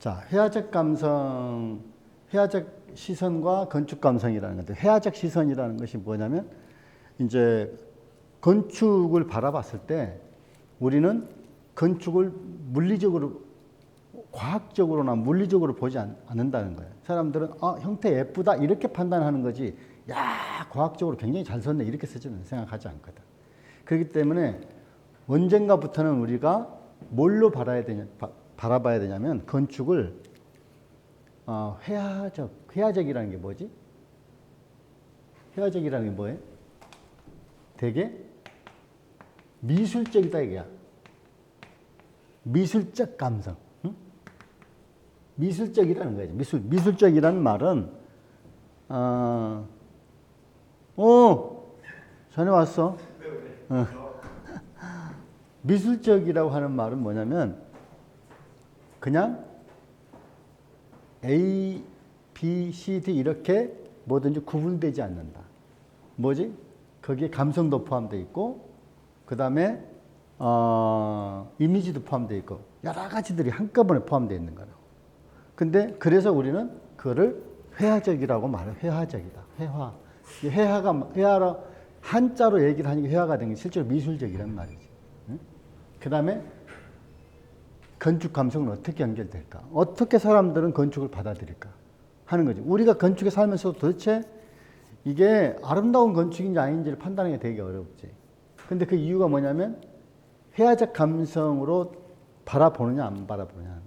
자, 회화적 감성, 회화적 시선과 건축 감성이라는 건데, 회화적 시선이라는 것이 뭐냐면, 이제 건축을 바라봤을 때 우리는 건축을 물리적으로, 과학적으로나 물리적으로 보지 않는다는 거예요. 사람들은 형태 예쁘다 이렇게 판단하는 거지, 야, 과학적으로 굉장히 잘 썼네 이렇게 쓰지는 생각하지 않거든. 그렇기 때문에 언젠가부터는 우리가 뭘로 바라봐야 되냐면 건축을 회화적이라는 게 뭐지? 회화적이라는 게 뭐예요? 되게 미술적이다 이거야. 미술적 감성. 응? 미술적이라는 거죠. 미술적이라는 말은 전에 왔어. 미술적이라고 하는 말은 뭐냐면 그냥 A, B, C, D 이렇게 뭐든지 구분되지 않는다. 뭐지? 거기에 감성도 포함되어 있고 그 다음에 이미지도 포함되어 있고 여러 가지들이 한꺼번에 포함되어 있는 거라고. 근데 그래서 우리는 그거를 회화적이라고 말해요. 회화적이다. 회화로 한자로 얘기를 하니까 회화가 된 게 실제로 미술적이란 말이지. 응? 그 다음에 건축 감성은 어떻게 연결될까? 어떻게 사람들은 건축을 받아들일까? 하는 거지. 우리가 건축에 살면서 도대체 이게 아름다운 건축인지 아닌지를 판단하기 되게 어렵지. 근데 그 이유가 뭐냐면 회화적 감성으로 바라보느냐 안 바라보느냐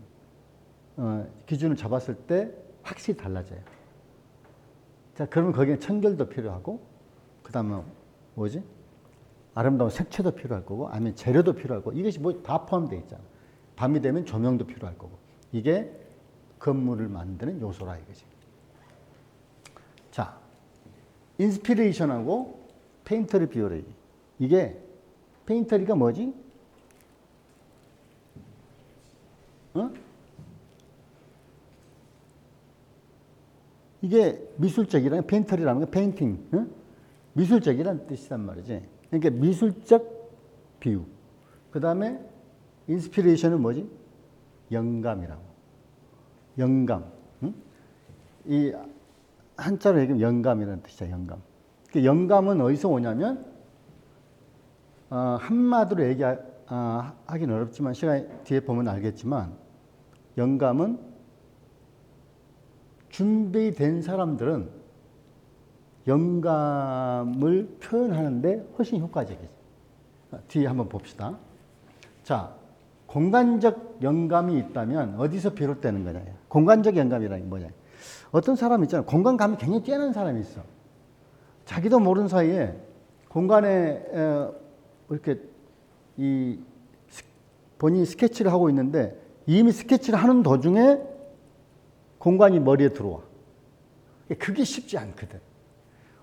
기준을 잡았을 때 확실히 달라져요. 자, 그러면 거기에 청결도 필요하고 그 다음에 뭐지? 아름다운 색채도 필요할 거고 아니면 재료도 필요할 거고 이것이 뭐 다 포함되어 있잖아. 밤이 되면 조명도 필요할 거고 이게 건물을 만드는 요소라 이거지. 자, 인스피레이션하고 페인터리 비오리. 이게 페인터리가 뭐지? 이게 미술적이라는 페인터리라는 게 페인팅, 미술적이라는 뜻이란 말이지. 그러니까 미술적 비유. 그 다음에 인스피레이션은 뭐지? 영감이라고. 영감. 이 한자로 얘기하면 영감이라는 뜻이야. 영감. 그 영감은 어디서 오냐면 한마디로 얘기하기는 어렵지만 시간 뒤에 보면 알겠지만 영감은 준비된 사람들은 영감을 표현하는데 훨씬 효과적이지. 뒤에 한번 봅시다. 자, 공간적 영감이 있다면 어디서 비롯되는 거냐? 공간적 영감이라는 게 뭐냐? 어떤 사람 있잖아. 공간감이 굉장히 뛰어난 사람이 있어. 자기도 모르는 사이에 공간에 이렇게 본인이 스케치를 하고 있는데 이미 스케치를 하는 도중에 공간이 머리에 들어와. 그게 쉽지 않거든.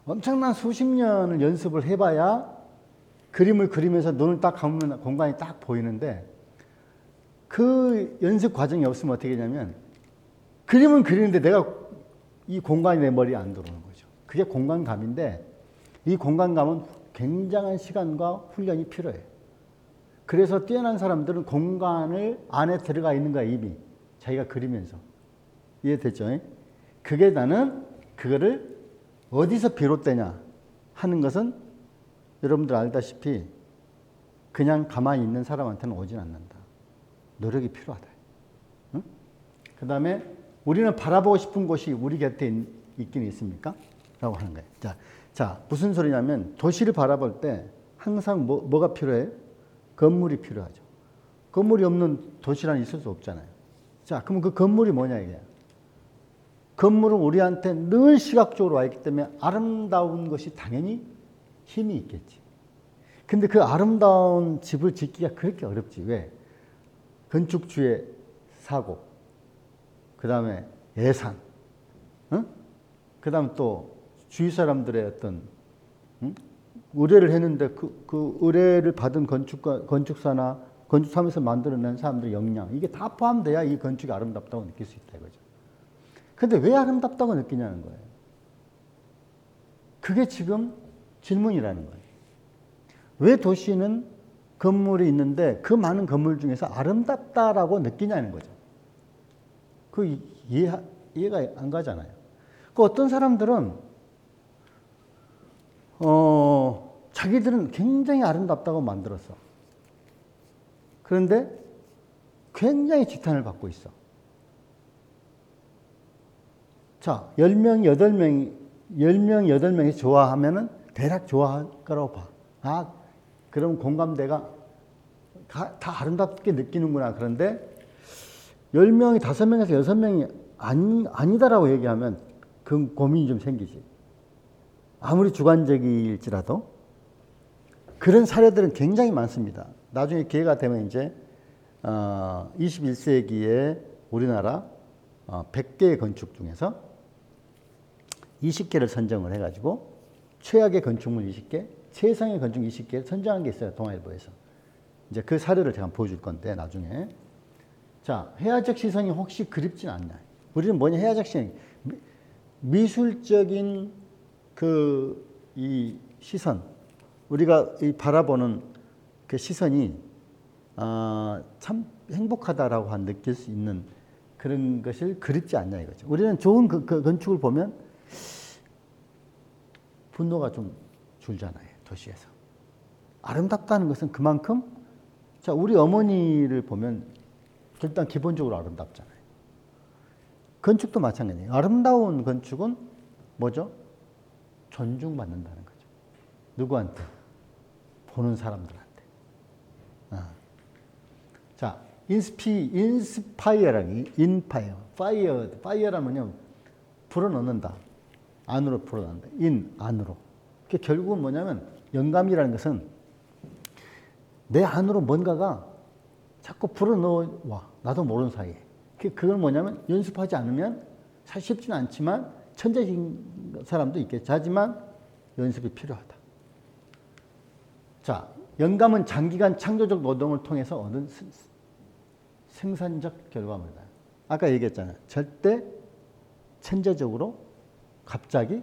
엄청난 수십 년을 연습을 해봐야 그림을 그리면서 눈을 딱 감으면 공간이 딱 보이는데 그 연습 과정이 없으면 어떻게 되냐면 그림은 그리는데 내가 이 공간이 내 머리에 안 들어오는 거죠. 그게 공간감인데 이 공간감은 굉장한 시간과 훈련이 필요해요. 그래서 뛰어난 사람들은 공간을 안에 들어가 있는 거야 이미 자기가 그리면서. 이해됐죠? 그게 나는 그거를 어디서 비롯되냐 하는 것은 여러분들 알다시피 그냥 가만히 있는 사람한테는 오진 않는다. 노력이 필요하다. 응? 그 다음에 우리는 바라보고 싶은 곳이 우리 곁에 있긴 있습니까? 라고 하는 거예요. 자, 무슨 소리냐면 도시를 바라볼 때 항상 뭐가 필요해요? 건물이 필요하죠. 건물이 없는 도시란 있을 수 없잖아요. 자, 그럼 그 건물이 뭐냐 이게? 건물은 우리한테 늘 시각적으로 와 있기 때문에 아름다운 것이 당연히 힘이 있겠지. 근데 그 아름다운 집을 짓기가 그렇게 어렵지. 왜? 건축주의 사고, 그 다음에 예산, 그 다음 또 주위 사람들의 어떤 의뢰를 했는데 그 의뢰를 받은 건축사나 건축사무소 만들어낸 사람들의 역량 이게 다 포함돼야 이 건축이 아름답다고 느낄 수 있다 이거죠. 근데 왜 아름답다고 느끼냐는 거예요. 그게 지금 질문이라는 거예요. 왜 도시는 건물이 있는데 그 많은 건물 중에서 아름답다라고 느끼냐는 거죠. 그 이해가 안 가잖아요. 그 어떤 사람들은 자기들은 굉장히 아름답다고 만들었어. 그런데 굉장히 지탄을 받고 있어. 자, 10명, 8명이 좋아하면은 대략 좋아할 거라고 봐. 아, 그럼 공감대가 다 아름답게 느끼는구나. 그런데 10명이 5명에서 6명이 아니다라고 얘기하면 그 고민이 좀 생기지. 아무리 주관적일지라도 그런 사례들은 굉장히 많습니다. 나중에 기회가 되면 이제 21세기에 우리나라 100개의 건축 중에서 20개를 선정을 해가지고 최악의 건축물 20개, 최상의 건축 20개를 선정한 게 있어요. 동아일보에서. 이제 그 사례를 제가 보여줄 건데 나중에. 자, 해화적 시선이 혹시 그립진 않냐? 우리는 뭐냐? 해화적 시선, 미술적인 이 시선, 우리가 이 바라보는 그 시선이 참 행복하다라고 느낄 수 있는 그런 것을 그립지 않냐 이거죠. 우리는 좋은 그 건축을 보면 분노가 좀 줄잖아요. 도시에서. 아름답다는 것은 그만큼, 자, 우리 어머니를 보면 일단 기본적으로 아름답잖아요. 건축도 마찬가지예요. 아름다운 건축은 뭐죠? 존중받는다는 거죠. 누구한테? 보는 사람들한테. 자, 파이어라면요, 불어넣는다. 안으로 불어넣는다. 안으로. 그게 결국은 뭐냐면, 영감이라는 것은 내 안으로 뭔가가 자꾸 불어넣어와. 나도 모르는 사이에. 그건 뭐냐면, 연습하지 않으면 사실 쉽지는 않지만, 천재적인 사람도 있겠죠. 하지만 연습이 필요하다. 자, 영감은 장기간 창조적 노동을 통해서 얻은 생산적 결과물이다. 아까 얘기했잖아요. 절대 천재적으로 갑자기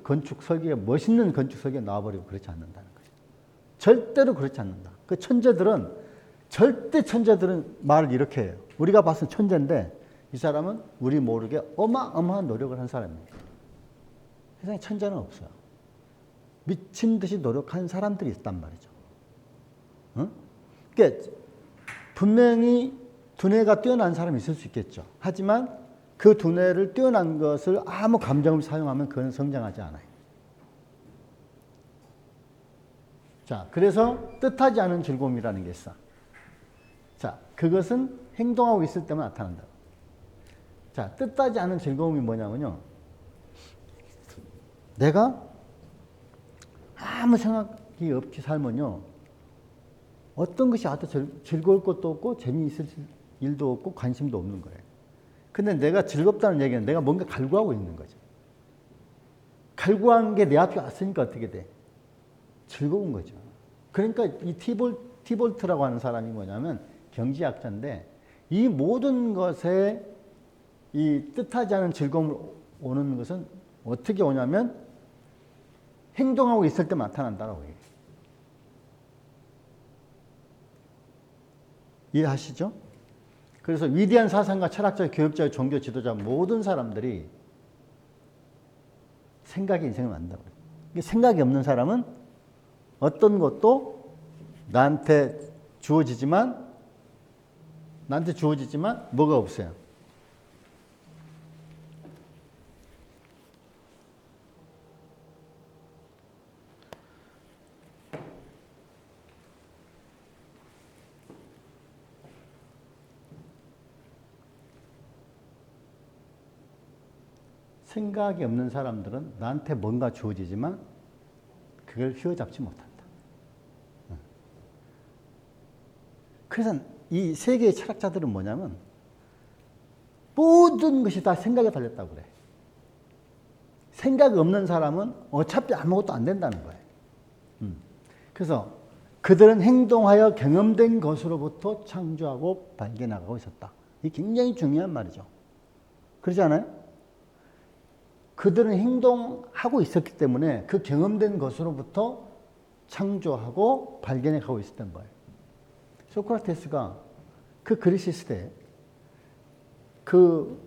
건축 설계가, 멋있는 건축 설계가 나와버리고 그렇지 않는다는 거죠. 절대로 그렇지 않는다. 천재들은 말을 이렇게 해요. 우리가 봤을 때 천재인데 이 사람은 우리 모르게 어마어마한 노력을 한 사람이에요. 세상에 천재는 없어요. 미친 듯이 노력한 사람들이 있단 말이죠. 그러니까 분명히 두뇌가 뛰어난 사람이 있을 수 있겠죠. 하지만 그 두뇌를 뛰어난 것을 아무 감정을 사용하면 그건 성장하지 않아요. 자, 그래서 뜻하지 않은 즐거움이라는 게 있어. 자, 그것은 행동하고 있을 때만 나타난다. 자, 뜻하지 않은 즐거움이 뭐냐면요. 내가 아무 생각이 없이 살면요. 어떤 것이 아주 즐거울 것도 없고 재미있을 일도 없고 관심도 없는 거예요. 근데 내가 즐겁다는 얘기는 내가 뭔가 갈구하고 있는 거죠. 갈구한 게 내 앞에 왔으니까 어떻게 돼? 즐거운 거죠. 그러니까 이 티볼트라고 하는 사람이 뭐냐면 경제학자인데 이 모든 것에 이 뜻하지 않은 즐거움을 오는 것은 어떻게 오냐면 행동하고 있을 때 나타난다라고 해요. 이해하시죠? 그래서 위대한 사상가, 철학자, 교육자, 종교 지도자 모든 사람들이 생각이 인생을 만든다고 해요. 생각이 없는 사람은 어떤 것도 나한테 주어지지만 뭐가 없어요. 생각이 없는 사람들은 나한테 뭔가 주어지지만 그걸 휘어잡지 못한다. 그래서 이 세계의 철학자들은 뭐냐면 모든 것이 다 생각에 달렸다고 그래. 생각이 없는 사람은 어차피 아무것도 안 된다는 거예요. 그래서 그들은 행동하여 경험된 것으로부터 창조하고 발견하고 있었다. 이게 굉장히 중요한 말이죠. 그러지 않아요? 그들은 행동하고 있었기 때문에 그 경험된 것으로부터 창조하고 발견해 가고 있었던 거예요. 소크라테스가 그 그리스 시대에 그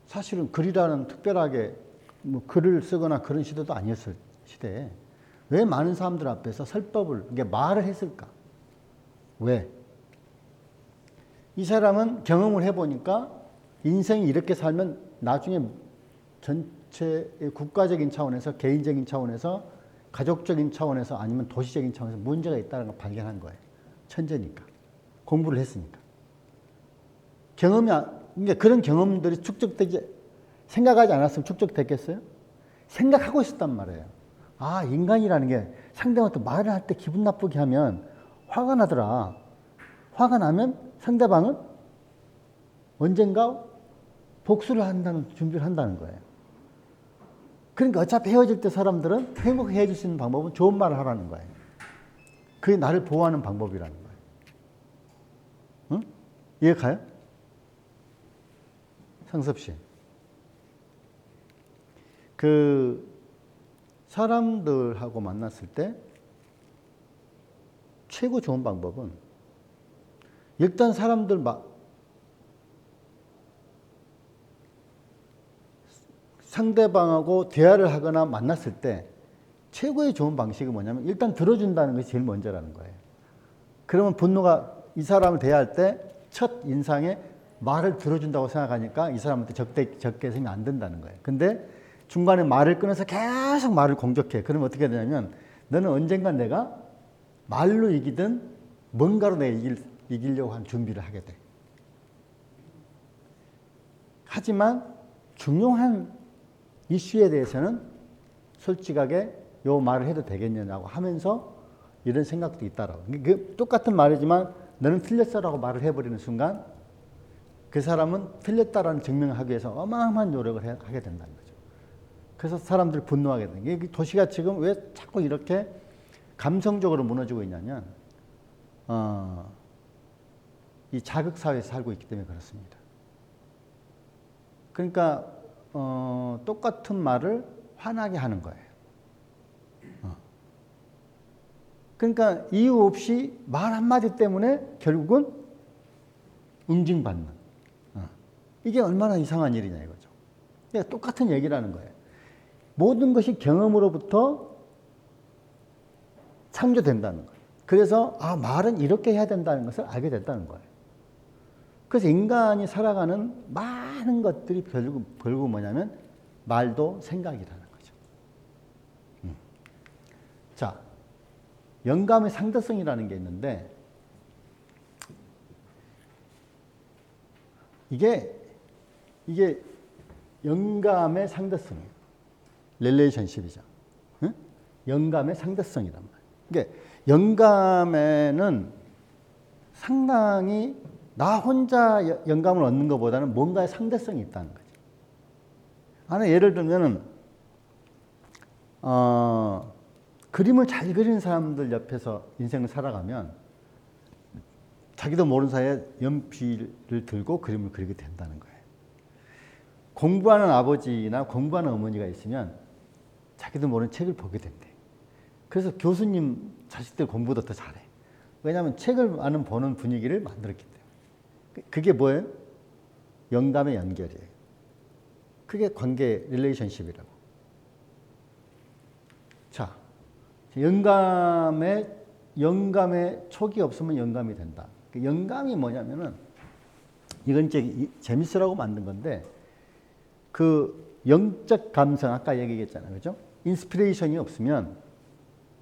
사실은 글이라는 특별하게 뭐 글을 쓰거나 그런 시대도 아니었을 시대에 왜 많은 사람들 앞에서 설법을, 이게 말을 했을까? 왜? 이 사람은 경험을 해보니까 인생이 이렇게 살면 나중에 전체의 국가적인 차원에서, 개인적인 차원에서, 가족적인 차원에서, 아니면 도시적인 차원에서 문제가 있다는 걸 발견한 거예요. 천재니까. 공부를 했으니까. 그러니까 그런 경험들이 축적되지, 생각하지 않았으면 축적됐겠어요? 생각하고 있었단 말이에요. 아, 인간이라는 게 상대방한테 말을 할 때 기분 나쁘게 하면 화가 나더라. 화가 나면 상대방은 언젠가 복수를 한다는, 준비를 한다는 거예요. 그러니까 어차피 헤어질 때 사람들은 행복하게 헤어질 수 있는 방법은 좋은 말을 하라는 거예요. 그게 나를 보호하는 방법이라는 거예요. 응? 이해 가요? 상섭 씨. 그 사람들하고 만났을 때 최고 좋은 방법은 일단 사람들 상대방하고 대화를 하거나 만났을 때 최고의 좋은 방식이 뭐냐면 일단 들어준다는 것이 제일 먼저라는 거예요. 그러면 분노가, 이 사람을 대할 때 첫 인상에 말을 들어준다고 생각하니까 이 사람한테 적게 생각 안 든다는 거예요. 근데 중간에 말을 끊어서 계속 말을 공격해. 그러면 어떻게 되냐면 너는 언젠가 내가 말로 이기든 뭔가로 내가 이기려고 한 준비를 하게 돼. 하지만 중요한 이슈에 대해서는 솔직하게 요 말을 해도 되겠냐고 하면서 이런 생각도 있다라고. 그 똑같은 말이지만 너는 틀렸어라고 말을 해버리는 순간 그 사람은 틀렸다라는 증명을 하기 위해서 어마어마한 노력을 하게 된다는 거죠. 그래서 사람들이 분노하게 되는 게, 도시가 지금 왜 자꾸 이렇게 감성적으로 무너지고 있냐면 이 자극사회에서 살고 있기 때문에 그렇습니다. 그러니까 똑같은 말을 화나게 하는 거예요. 그러니까 이유 없이 말 한마디 때문에 결국은 응징받는. 이게 얼마나 이상한 일이냐 이거죠. 그러니까 똑같은 얘기라는 거예요. 모든 것이 경험으로부터 창조된다는 거예요. 그래서 말은 이렇게 해야 된다는 것을 알게 됐다는 거예요. 그래서 인간이 살아가는 많은 것들이 결국 뭐냐면 말도 생각이라는 거죠. 자, 영감의 상대성이라는 게 있는데 이게 영감의 상대성이에요. 릴레이션십이죠. 응? 영감의 상대성이란 말이에요. 이게 영감에는 상당히 나 혼자 영감을 얻는 것보다는 뭔가의 상대성이 있다는 거죠. 예를 들면은 그림을 잘 그리는 사람들 옆에서 인생을 살아가면 자기도 모르는 사이에 연필을 들고 그림을 그리게 된다는 거예요. 공부하는 아버지나 공부하는 어머니가 있으면 자기도 모르는 책을 보게 된대. 그래서 교수님 자식들 공부도 더 잘해. 왜냐하면 책을 보는 분위기를 만들었기 때문에. 그게 뭐예요? 영감의 연결이에요. 그게 관계, 릴레이션십이라고. 자, 영감의 촉이 없으면 영감이 된다. 영감이 뭐냐면은, 이건 이제 재밌으라고 만든 건데, 그 영적 감성, 아까 얘기했잖아요. 그죠? 인스피레이션이 없으면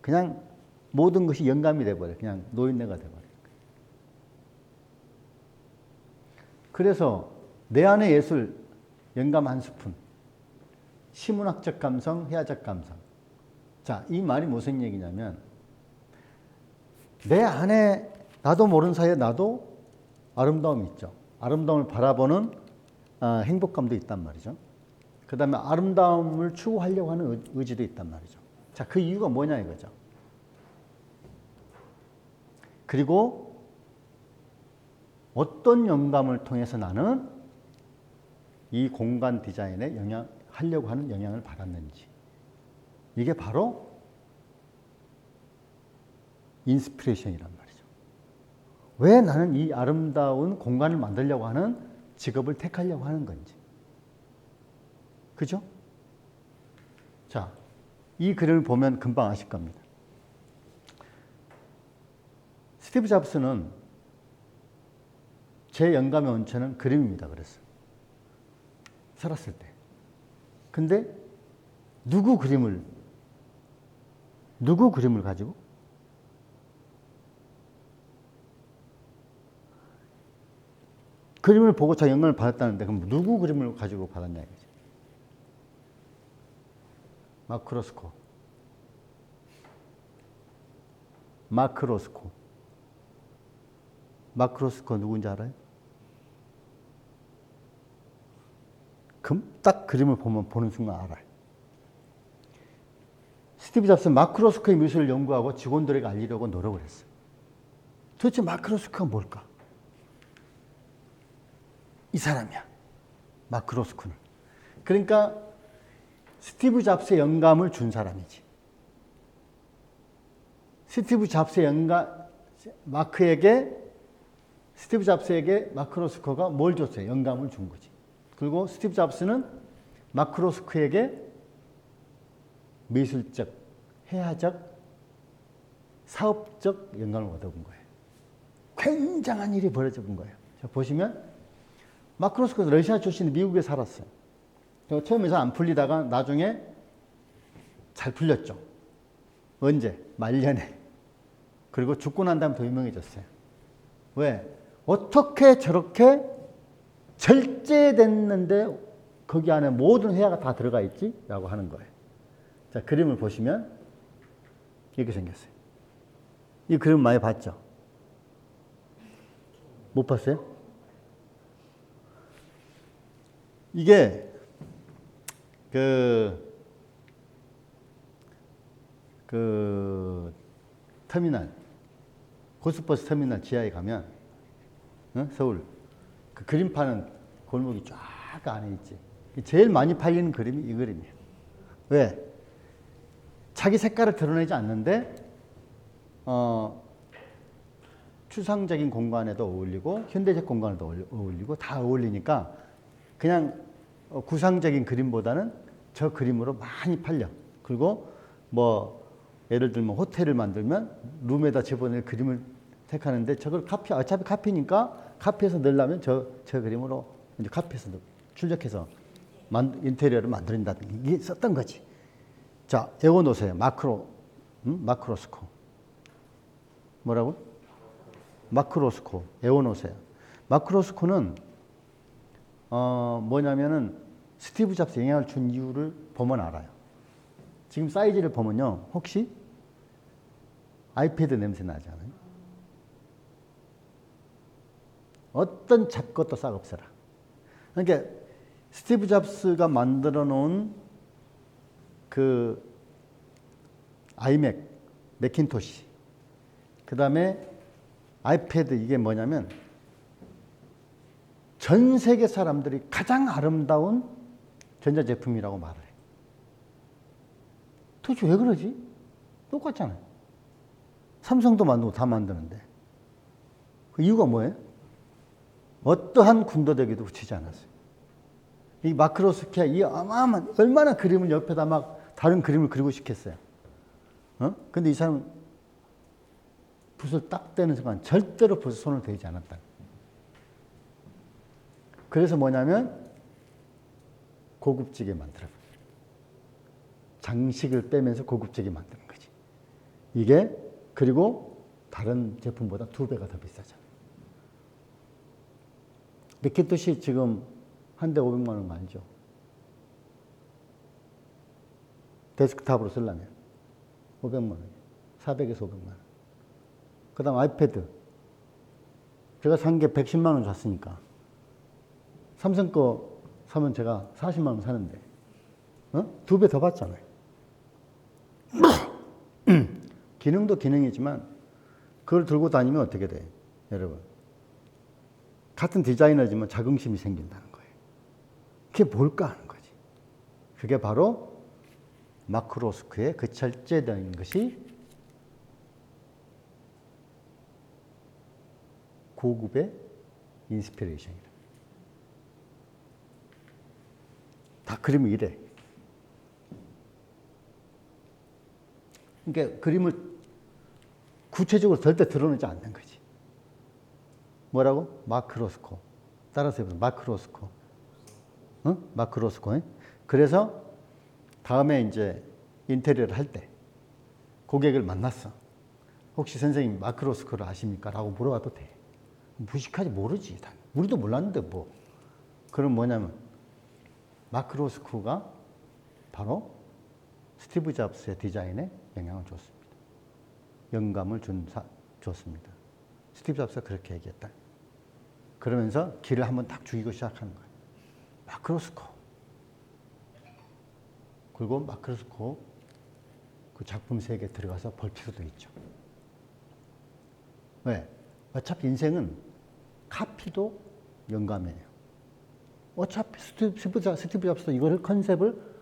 그냥 모든 것이 영감이 돼버려요. 그냥 노인네가 돼버려요. 그래서 내 안의 예술, 영감 한 스푼, 시문학적 감성, 해화적 감성. 자, 이 말이 무슨 얘기냐면 내 안에 나도 모르는 사이에 나도 아름다움이 있죠. 아름다움을 바라보는 행복감도 있단 말이죠. 그 다음에 아름다움을 추구하려고 하는 의지도 있단 말이죠. 자, 그 이유가 뭐냐 이거죠. 그리고 어떤 영감을 통해서 나는 이 공간 디자인에 하려고 하는 영향을 받았는지. 이게 바로 인스피레이션이란 말이죠. 왜 나는 이 아름다운 공간을 만들려고 하는 직업을 택하려고 하는 건지. 그죠? 자, 이 그림을 보면 금방 아실 겁니다. 스티브 잡스는 제 영감의 원천은 그림입니다. 그랬어요. 살았을 때. 근데 누구 그림을 가지고? 그림을 보고 자 영감을 받았다는데 그럼 누구 그림을 가지고 받았냐 이거지. 마크 로스코. 마크 로스코 누군지 알아요? 딱 그림을 보는 순간 알아요. 스티브 잡스는 마크 로스코의 미술을 연구하고 직원들에게 알리려고 노력을 했어요. 도대체 마크 로스코가 뭘까? 이 사람이야. 마크 로스코는. 그러니까 스티브 잡스의 영감을 준 사람이지. 스티브 잡스에게 마크 로스코가 뭘 줬어요? 영감을 준 거지. 그리고 스티브 잡스는 마크 로스코에게 미술적, 해화적, 사업적 영감을 얻어본 거예요. 굉장한 일이 벌어져 본 거예요. 자, 보시면 마크 로스코는 러시아 출신이 미국에 살았어요. 처음에 잘 안 풀리다가 나중에 잘 풀렸죠. 언제? 말년에. 그리고 죽고 난 다음에 더 유명해졌어요. 왜? 어떻게 저렇게 절제됐는데 거기 안에 모든 회화가 다 들어가 있지? 라고 하는 거예요. 자, 그림을 보시면 이렇게 생겼어요. 이 그림 많이 봤죠? 못 봤어요? 이게 터미널, 고속버스 터미널 지하에 가면, 서울, 그 그림 파는 골목이 쫙 안에 있지. 제일 많이 팔리는 그림이 이 그림이에요. 왜? 자기 색깔을 드러내지 않는데, 추상적인 공간에도 어울리고, 현대적 공간에도 어울리고, 다 어울리니까, 그냥 구상적인 그림보다는 저 그림으로 많이 팔려. 그리고 예를 들면 호텔을 만들면 룸에다 집어넣을 그림을 택하는데 저걸 어차피 카피니까 카피에서 넣으려면 저 그림으로 이제 카피에서 출력해서 인테리어를 만든다든지 이게 썼던 거지. 자, 외워놓으세요. 마크 로스코. 뭐라고? 마크 로스코. 외워놓으세요. 마크 로스코는 뭐냐면은 스티브 잡스 영향을 준 이유를 보면 알아요. 지금 사이즈를 보면요. 혹시 아이패드 냄새 나지 않아요? 어떤 잡것도 싹 없애라. 그러니까 스티브 잡스가 만들어 놓은 그 아이맥, 매킨토시, 그 다음에 아이패드 이게 뭐냐면 전 세계 사람들이 가장 아름다운 전자제품이라고 말을 해. 도대체 왜 그러지? 똑같잖아요. 삼성도 만들고 다 만드는데. 그 이유가 뭐예요? 어떠한 군더더기도 붙이지 않았어요. 이 마크 로스코가 이 어마어마한 얼마나 그림을 옆에다 막 다른 그림을 그리고 싶겠어요. 근데 이 사람은 붓을 딱 떼는 순간 절대로 붓에 손을 대지 않았다. 그래서 뭐냐면 고급지게 만들어. 장식을 빼면서 고급지게 만드는 거지. 이게 그리고 다른 제품보다 2배가 더 비싸잖아. 매킨토시 지금 한 대 500만 원 아니죠? 데스크탑으로 쓰려면 500만 원, 400에서 500만 원. 그 다음 아이패드. 제가 산 게 110만 원 샀으니까. 삼성 거 사면 제가 40만 원 사는데, 2배 더 받잖아요. 기능도 기능이지만, 그걸 들고 다니면 어떻게 돼, 여러분? 같은 디자이너지만 자긍심이 생긴다는 거예요. 그게 뭘까 하는 거지. 그게 바로 마크 로스코의 그 절제된 것이 고급의 인스피레이션이다. 다 그림이 이래. 그러니까 그림을 구체적으로 절대 드러내지 않는 거지. 뭐라고? 마크로스코. 따라서 해보세요. 마크로스코. 어? 마크로스코. 그래서 다음에 이제 인테리어를 할 때 고객을 만났어. 혹시 선생님 마크로스코를 아십니까? 라고 물어봐도 돼. 무식하지 모르지. 우리도 몰랐는데 뭐. 그럼 뭐냐면 마크로스코가 바로 스티브 잡스의 디자인에 영향을 줬습니다. 영감을 줬습니다. 스티브 잡스가 그렇게 얘기했다. 그러면서 길을 한번 딱 죽이고 시작하는 거예요. 마크로스코. 그리고 마크로스코 그 작품 세계에 들어가서 볼 필요도 있죠. 왜? 어차피 인생은 카피도 영감이에요. 어차피 스티브 잡스도 이거를 컨셉을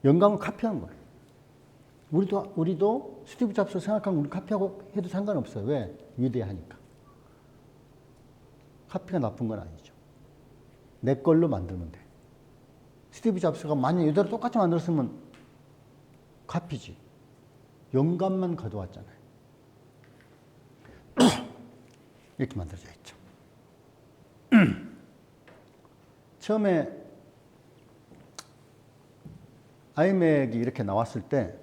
영감을 카피한 거예요. 우리도 스티브 잡스 생각하면 우리 카피하고 해도 상관없어요. 왜? 위대하니까. 카피가 나쁜 건 아니죠. 내 걸로 만들면 돼. 스티브 잡스가 만약 이대로 똑같이 만들었으면 카피지. 영감만 가져왔잖아요. 이렇게 만들어져 있죠. 처음에 아이맥이 이렇게 나왔을 때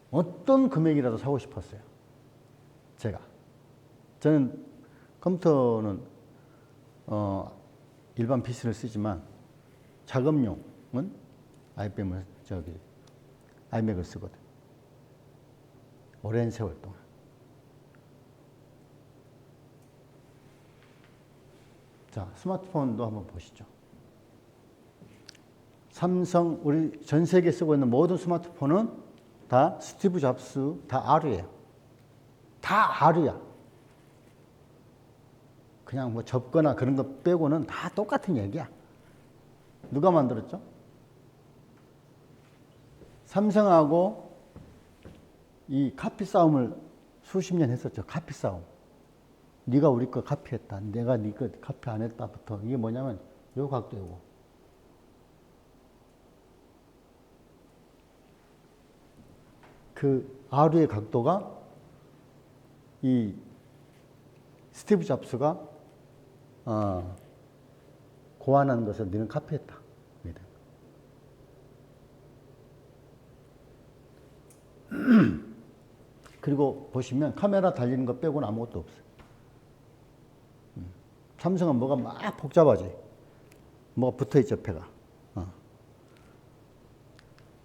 어떤 금액이라도 사고 싶었어요. 저는 컴퓨터는 일반 PC를 쓰지만 작업용은 아이맥을 쓰거든. 오랜 세월 동안. 자, 스마트폰도 한번 보시죠. 삼성, 우리 전 세계에 쓰고 있는 모든 스마트폰은 다 스티브 잡스, 다 R이에요. 다 R이야. 그냥 뭐 접거나 그런 거 빼고는 다 똑같은 얘기야. 누가 만들었죠? 삼성하고 이 카피 싸움을 수십 년 했었죠. 카피 싸움. 네가 우리 거 카피했다. 내가 네 거 카피 안 했다부터. 이게 뭐냐면 요 각도이고. 그 R의 각도가 이 스티브 잡스가 고안한 것을 너는 카피했다. 그리고 보시면 카메라 달리는 거 빼고는 아무것도 없어요. 삼성은 뭐가 막 복잡하지. 뭐가 붙어있죠, 옆에가.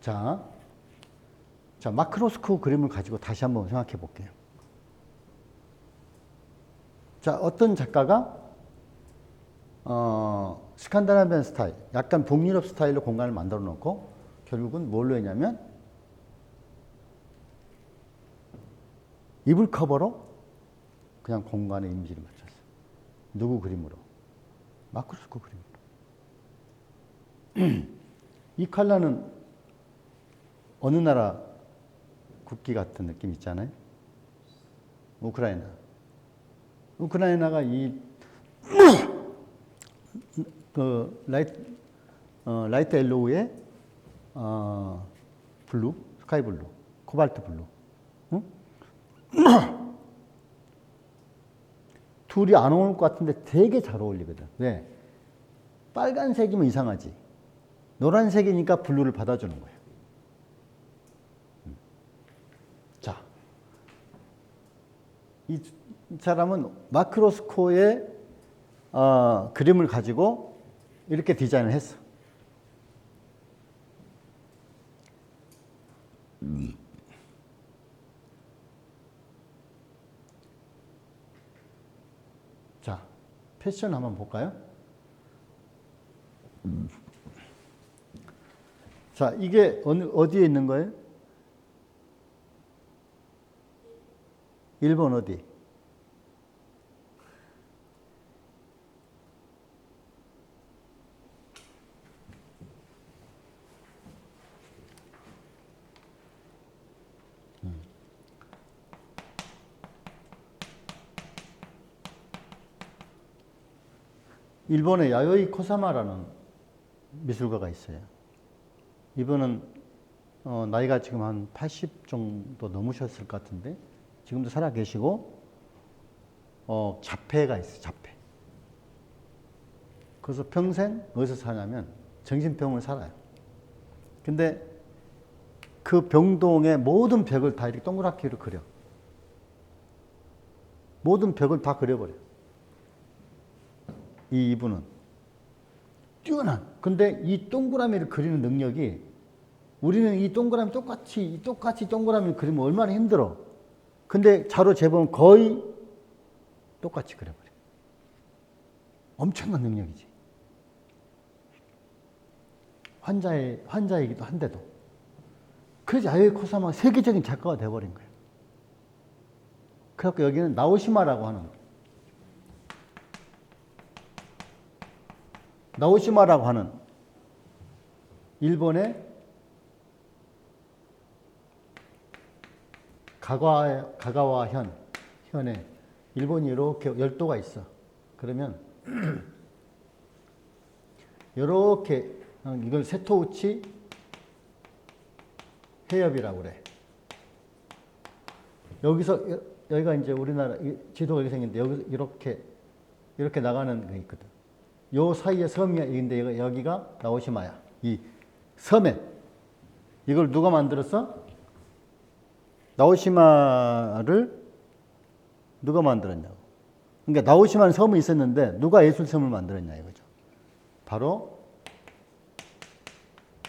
자, 마크로스코 그림을 가지고 다시 한번 생각해 볼게요. 자, 어떤 작가가 스칸다나비안 스타일, 약간 북유럽 스타일로 공간을 만들어 놓고 결국은 뭘로 했냐면 이불 커버로 그냥 공간에 이미지를 맞췄어요. 누구 그림으로? 마크로스코 그림으로. 이 컬러는 어느 나라 국기 같은 느낌 있잖아요. 우크라이나가 이 그 라이트 옐로우의 블루, 스카이 블루, 코발트 블루. 응? 둘이 안 어울릴 것 같은데 되게 잘 어울리거든. 왜? 빨간색이면 이상하지. 노란색이니까 블루를 받아주는 거예요. 자, 이 사람은 마크로스코의 그림을 가지고 이렇게 디자인을 했어. 자, 패션 한번 볼까요? 자, 이게 어디에 있는 거예요? 일본 어디? 일본의 야요이 코사마라는 미술가가 있어요. 이분은 나이가 지금 한 80 정도 넘으셨을 것 같은데 지금도 살아 계시고 자폐가 있어요. 자폐. 그래서 평생 어디서 사냐면 정신병을 살아요. 근데 그 병동의 모든 벽을 다 이렇게 동그랗게로 그려. 모든 벽을 다 그려버려. 이분은 뛰어난. 근데 이 동그라미를 그리는 능력이 우리는 이 동그라미 똑같이 동그라미를 그리면 얼마나 힘들어. 근데 자료 재보면 거의 똑같이 그려버려. 엄청난 능력이지. 환자이기도 한데도. 그래서 야요이 코사마가 세계적인 작가가 되어버린 거예요. 그래서 여기는 나오시마라고 하는 일본의 가가와 현에 일본이 이렇게 열도가 있어. 그러면 이렇게 이걸 세토우치 해협이라고 그래. 여기가 이제 우리나라 지도가 이렇게 생겼는데 여기 이렇게 나가는 게 있거든. 요 사이에 섬이야. 근데 여기가 나오시마야. 이 섬에 이걸 누가 만들었어? 나오시마를 누가 만들었냐고. 그러니까 나오시마는 섬이 있었는데 누가 예술섬을 만들었냐 이거죠. 바로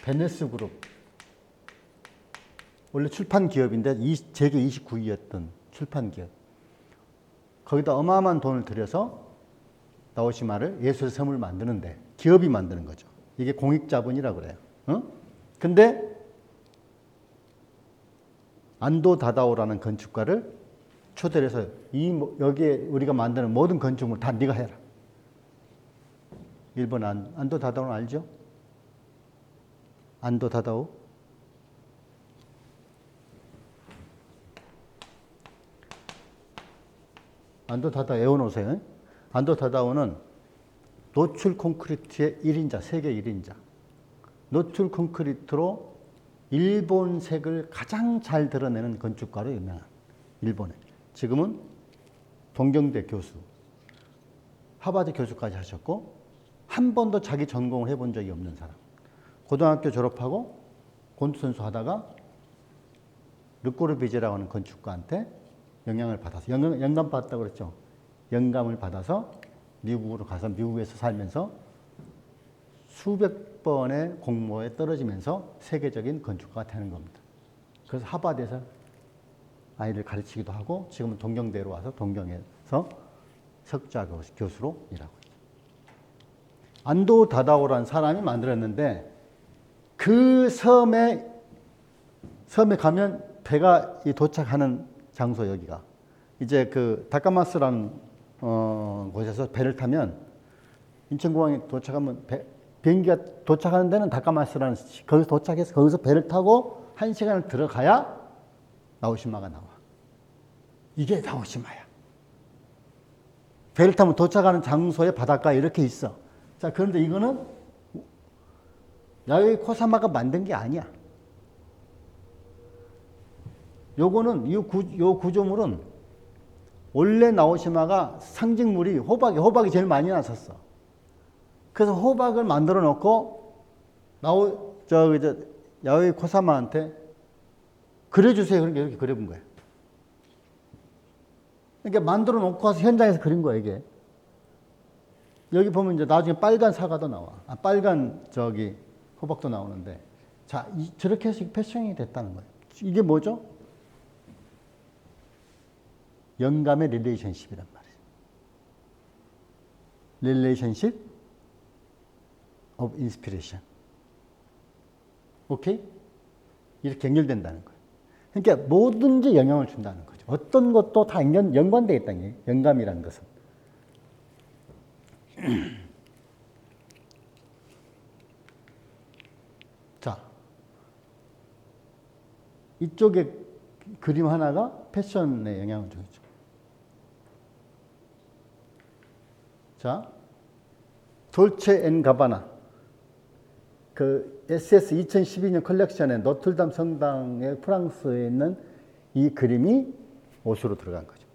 베네스 그룹. 원래 출판 기업인데 세계 29위였던 출판 기업. 거기다 어마어마한 돈을 들여서 나오시마를 예술섬을 만드는데 기업이 만드는 거죠. 이게 공익자본이라고 그래요. 근데 안도 다다오라는 건축가를 초대를 해서 여기에 우리가 만드는 모든 건축물 다 네가 해라. 일본 안도 다다오는 알죠? 안도 다다오. 안도 다다오 외워놓으세요. 안도 다다오는 노출 콘크리트의 1인자, 세계 1인자. 노출 콘크리트로 일본색을 가장 잘 드러내는 건축가로 유명한 일본에. 지금은 동경대 교수, 하버드 교수까지 하셨고 한 번도 자기 전공을 해본 적이 없는 사람. 고등학교 졸업하고 권투선수 하다가 르꼬르비제라고 하는 건축가한테 영향을 받아서 영감 받았다고 그랬죠. 영감을 받아서 미국으로 가서 미국에서 살면서 수백 번의 공모에 떨어지면서 세계적인 건축가가 되는 겁니다. 그래서 하버드에서 아이를 가르치기도 하고 지금은 동경대로 와서 동경에서 석좌 교수로 일하고 있어요. 안도 다다오라는 사람이 만들었는데 그 섬에 가면 배가 도착하는 장소 여기가 이제 그 다카마스라는 곳에서 배를 타면 인천공항에 도착하면 비행기가 도착하는 데는 다카마스라는 거기서 도착해서 거기서 배를 타고 1시간을 들어가야 나오시마가 나와. 이게 나오시마야. 배를 타면 도착하는 장소에 바닷가에 이렇게 있어. 자, 그런데 이거는 야요이 코사마가 만든 게 아니야. 요거는 요 구조물은 원래 나오시마가 상징물이 호박이 제일 많이 나섰어. 그래서 호박을 만들어 놓고 야요이 코사마한테 그려주세요. 그러니까 이렇게 그려본 거예요. 그러니까 만들어 놓고 와서 현장에서 그린 거야 이게. 여기 보면 이제 나중에 빨간 사과도 나와. 빨간 호박도 나오는데, 자 저렇게 해서 패션이 됐다는 거예요. 이게 뭐죠? 영감의 릴레이션십이란 말이에요. 릴레이션십 of inspiration. 오케이? 이렇게 연결된다는 거예요. 그러니까 뭐든지 영향을 준다는 거죠. 어떤 것도 다 연관되어 있다는 거예요. 영감이라는 것은. 자, 이쪽에 그림 하나가 패션에 영향을 주죠. 자, 돌체 앤 가바나. 그 SS 2012년 컬렉션의 노틀담 성당의 프랑스에 있는 이 그림이 옷으로 들어간 거죠.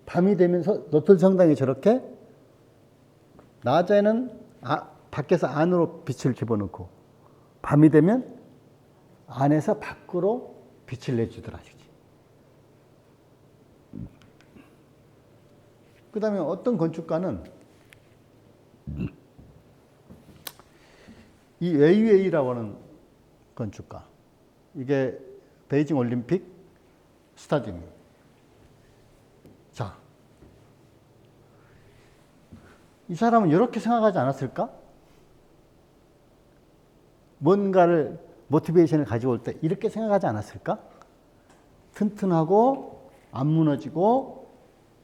밤이 되면서 노틀 성당이 저렇게 낮에는 밖에서 안으로 빛을 집어넣고 밤이 되면 안에서 밖으로 빛을 내주더라. 그 다음에 어떤 건축가는 이 웨이웨이라고 하는 건축가, 이게 베이징 올림픽 스타디움입니다. 자, 이 사람은 이렇게 생각하지 않았을까? 뭔가를 모티베이션을 가지고 올 때 이렇게 생각하지 않았을까? 튼튼하고 안 무너지고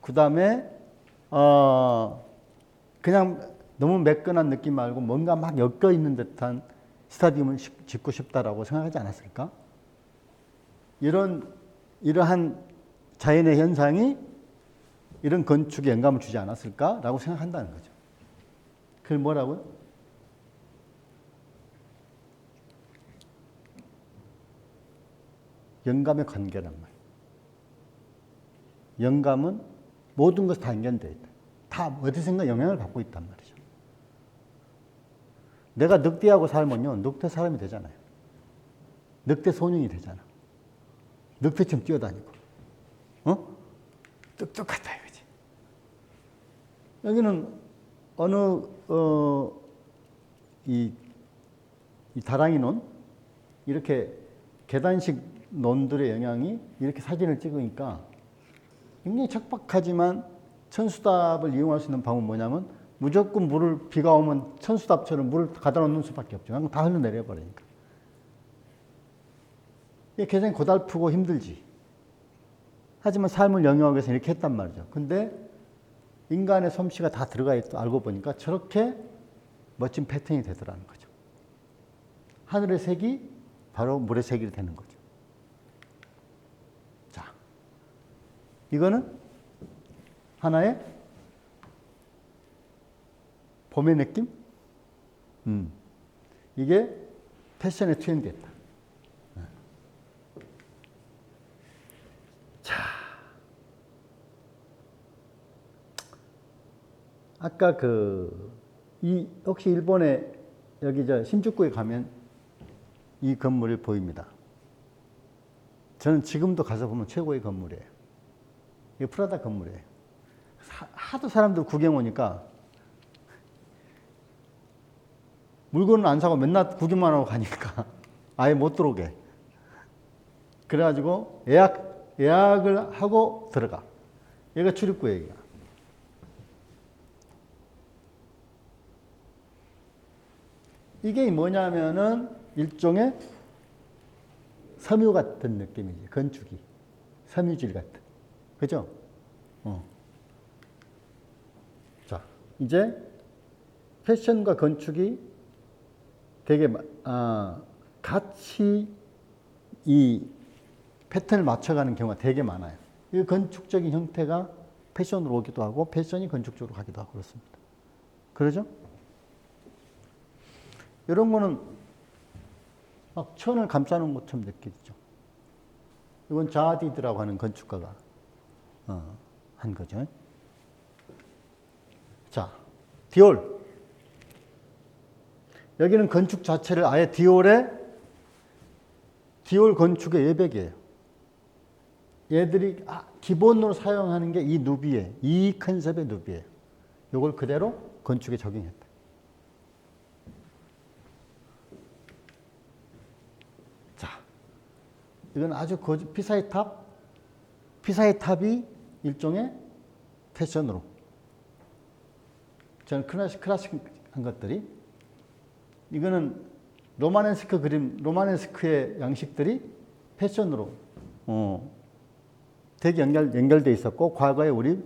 그 다음에 그냥 너무 매끈한 느낌 말고 뭔가 막 엮여 있는 듯한 스타디움을 짓고 싶다라고 생각하지 않았을까? 이러한 자연의 현상이 이런 건축에 영감을 주지 않았을까라고 생각한다는 거죠. 그걸 뭐라고요? 영감의 관계란 말이에요. 영감은 모든 것이 다 연결되어 있다. 다 어디선가 영향을 받고 있단 말이죠. 내가 늑대하고 살면요, 늑대 사람이 되잖아요. 늑대 소년이 되잖아. 늑대처럼 뛰어다니고, 똑똑하다 이거지. 여기는 어느 이 다랑이 논 이렇게 계단식 논들의 영향이 이렇게 사진을 찍으니까 굉장히 척박하지만 천수답을 이용할 수 있는 방법은 뭐냐면 무조건 물을 비가 오면 천수답처럼 물을 가다 놓는 수밖에 없죠. 다 흘러내려 버리니까. 이게 굉장히 고달프고 힘들지. 하지만 삶을 영위하기 위해서 이렇게 했단 말이죠. 근데 인간의 솜씨가 다 들어가 있다 알고 보니까 저렇게 멋진 패턴이 되더라는 거죠. 하늘의 색이 바로 물의 색이 되는 거죠. 자, 이거는 하나의 봄의 느낌? 이게 패션에 투영됐다. 자, 아까 혹시 일본에 여기 신주쿠에 가면 이 건물이 보입니다. 저는 지금도 가서 보면 최고의 건물이에요. 이게 프라다 건물이에요. 하도 사람들 구경 오니까 물건은 안 사고 맨날 구경만 하고 가니까 아예 못 들어오게. 그래가지고 예약을 하고 들어가. 얘가 출입구예요. 이게 뭐냐면은 일종의 섬유 같은 느낌이지. 건축이. 섬유질 같은. 그죠? 자, 이제 패션과 건축이 되게 같이 이 패턴을 맞춰가는 경우가 되게 많아요. 이 건축적인 형태가 패션으로 오기도 하고 패션이 건축적으로 가기도 하고 그렇습니다. 그러죠? 이런 거는 막 천을 감싸는 것처럼 느껴지죠. 이건 자디드라고 하는 건축가가 한 거죠. 자, 디올. 여기는 건축 자체를 아예 디올 건축의 외벽이에요. 얘들이 기본으로 사용하는 게 이 누비에, 이 컨셉의 누비예요. 이걸 그대로 건축에 적용했다. 자, 이건 아주 피사의 탑. 피사의 탑이 일종의 패션으로. 저는 클래식한 것들이. 이거는 로마네스크의 양식들이 패션으로 되게 연결돼 있었고, 과거에 우리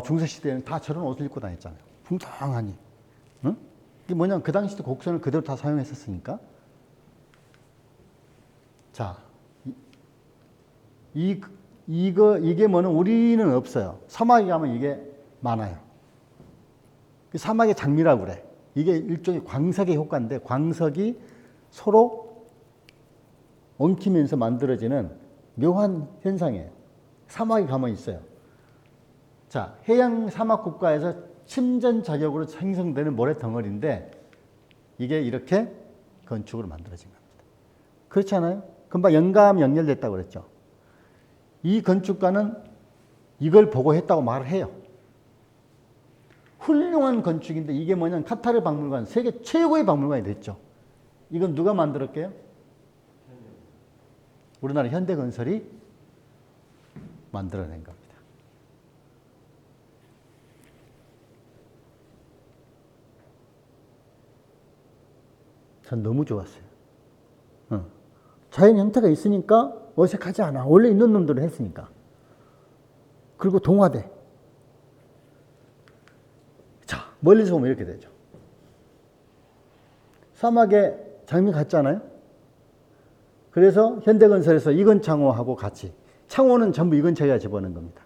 중세시대에는 다 저런 옷을 입고 다녔잖아요. 풍성하니. 응? 이게 뭐냐면 그 당시도 곡선을 그대로 다 사용했었으니까. 자, 이게 뭐는 우리는 없어요. 사막에 가면 이게 많아요. 사막의 장미라고 그래. 이게 일종의 광석의 효과인데 광석이 서로 엉키면서 만들어지는 묘한 현상이에요. 사막에 가만히 있어요. 자, 해양 사막 국가에서 침전 자격으로 생성되는 모래 덩어리인데 이게 이렇게 건축으로 만들어진 겁니다. 그렇지 않아요? 금방 영감 연결됐다고 그랬죠. 이 건축가는 이걸 보고 했다고 말을 해요. 훌륭한 건축인데 이게 뭐냐면 카타르 박물관, 세계 최고의 박물관이 됐죠. 이건 누가 만들었게요? 우리나라 현대건설이 만들어낸 겁니다. 전 너무 좋았어요. 자연 형태가 있으니까 어색하지 않아. 원래 있는 놈들은 했으니까. 그리고 동화돼. 자, 멀리서 보면 이렇게 되죠. 사막에 장미 같잖아요. 그래서 현대건설에서 이건창호하고 같이 창호는 전부 이건창이가 집어넣은 겁니다.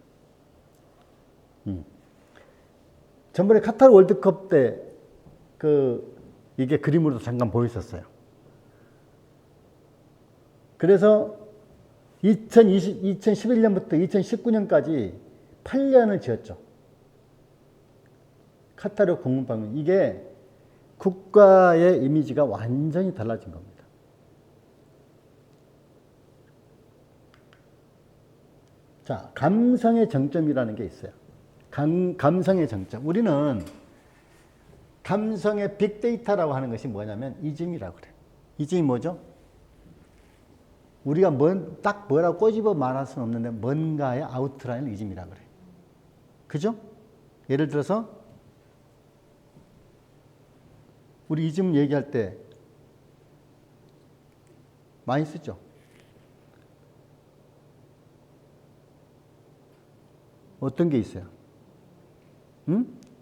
전번에 카타르 월드컵 때 이게 그림으로도 잠깐 보였었어요. 그래서 2011년부터 2019년까지 8년을 지었죠. 카타르 국문박물관. 이게 국가의 이미지가 완전히 달라진 겁니다. 자, 감성의 정점이라는 게 있어요. 감성의 정점. 우리는 감성의 빅데이터라고 하는 것이 뭐냐면 이즘이라고 그래요. 이즘이 뭐죠? 우리가 딱 뭐라고 꼬집어 말할 수는 없는데 뭔가의 아우트라인을 이즘이라고 그래요. 그죠? 예를 들어서 우리 이즘 얘기할 때 많이 쓰죠. 어떤 게 있어요?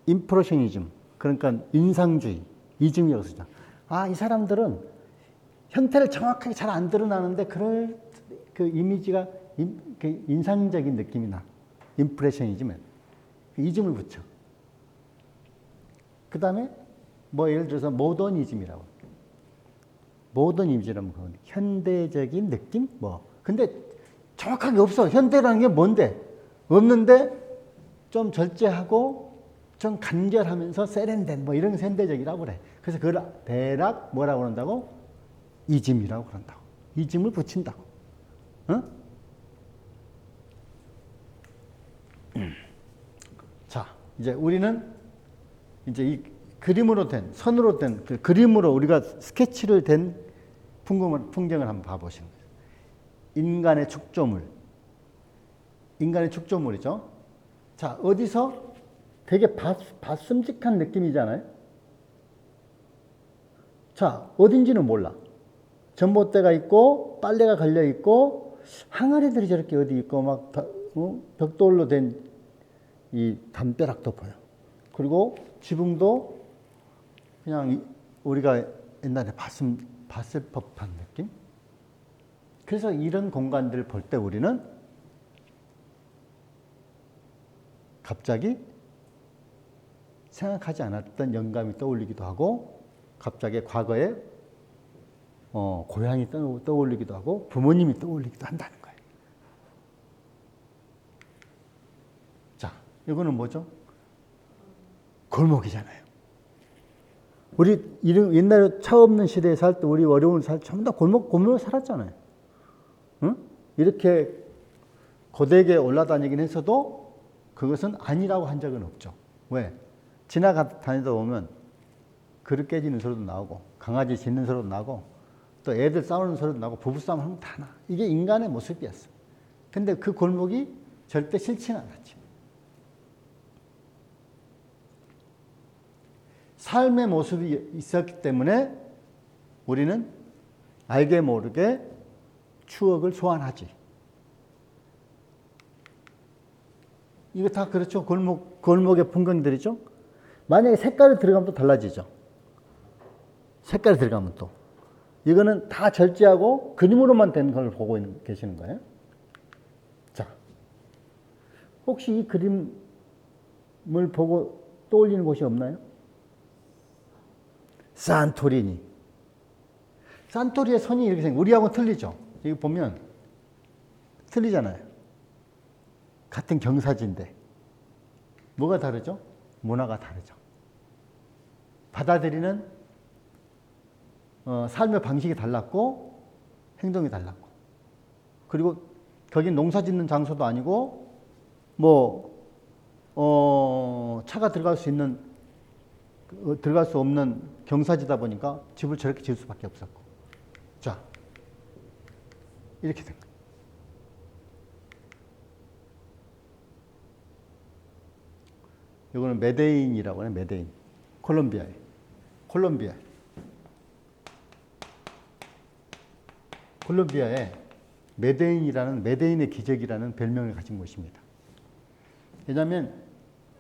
임프레셔니즘. 그러니까 인상주의, 이즘이라고 쓰죠. 아, 이 사람들은 형태를 정확하게 잘 안 드러나는데 그 이미지가 그 인상적인 느낌이 나. 임프레셔니즘은 이즘을 붙여. 그 다음에 뭐 예를 들어서 모더니즘이라고. 모더니즘이라면 그건 현대적인 느낌? 뭐. 근데 정확하게 없어. 현대라는 게 뭔데? 없는데 좀 절제하고 좀 간결하면서 세련된 뭐 이런 현대적이라고 그래. 그래서 그걸 대략 뭐라고 그런다고? 이즘이라고 그런다고. 이즘을 붙인다고. 어? 자, 이제 우리는 이제 이 그림으로 된, 선으로 된, 그 그림으로 우리가 스케치를 된 풍경을 한번 봐보시는 거예요. 인간의 축조물. 인간의 축조물이죠. 자, 어디서 되게 봤음직한 느낌이잖아요. 자, 어딘지는 몰라. 전봇대가 있고, 빨래가 걸려 있고, 항아리들이 저렇게 어디 있고, 막, 벽돌로 된 이 담벼락도 보여. 그리고 지붕도 그냥 우리가 옛날에 봤을 법한 느낌? 그래서 이런 공간들을 볼 때 우리는 갑자기 생각하지 않았던 영감이 떠올리기도 하고, 갑자기 과거에 고향이 떠올리기도 하고, 부모님이 떠올리기도 한다는 거예요. 자, 이거는 뭐죠? 골목이잖아요. 우리 옛날에 차 없는 시대에 살 때, 우리 어려운 살 전부 다 골목을 살았잖아요. 응? 이렇게 고되게 올라다니긴 했어도 그것은 아니라고 한 적은 없죠. 왜? 다니다 보면 그릇 깨지는 소리도 나오고, 강아지 짖는 소리도 나고, 또 애들 싸우는 소리도 나고, 부부싸움 하면 다 나. 이게 인간의 모습이었어. 근데 그 골목이 절대 싫지는 않았지. 삶의 모습이 있었기 때문에 우리는 알게 모르게 추억을 소환하지. 이거 다 그렇죠. 골목의 풍경들이죠. 만약에 색깔이 들어가면 또 달라지죠. 색깔이 들어가면 또. 이거는 다 절제하고 그림으로만 된 걸 보고 계시는 거예요. 자, 혹시 이 그림을 보고 떠올리는 곳이 없나요? 산토리니. 산토리의 선이 이렇게 생겨. 우리하고는 틀리죠. 여기 보면 틀리잖아요. 같은 경사지인데 뭐가 다르죠? 문화가 다르죠. 받아들이는 삶의 방식이 달랐고 행동이 달랐고, 그리고 거긴 농사 짓는 장소도 아니고 차가 들어갈 수 없는 경사지다 보니까 집을 저렇게 지을 수밖에 없었고, 자 이렇게 된 거예요. 이거는 메데인이라고 해요. 메데인. 콜롬비아에. 콜롬비아에 메데인의 기적이라는 별명을 가진 곳입니다. 왜냐하면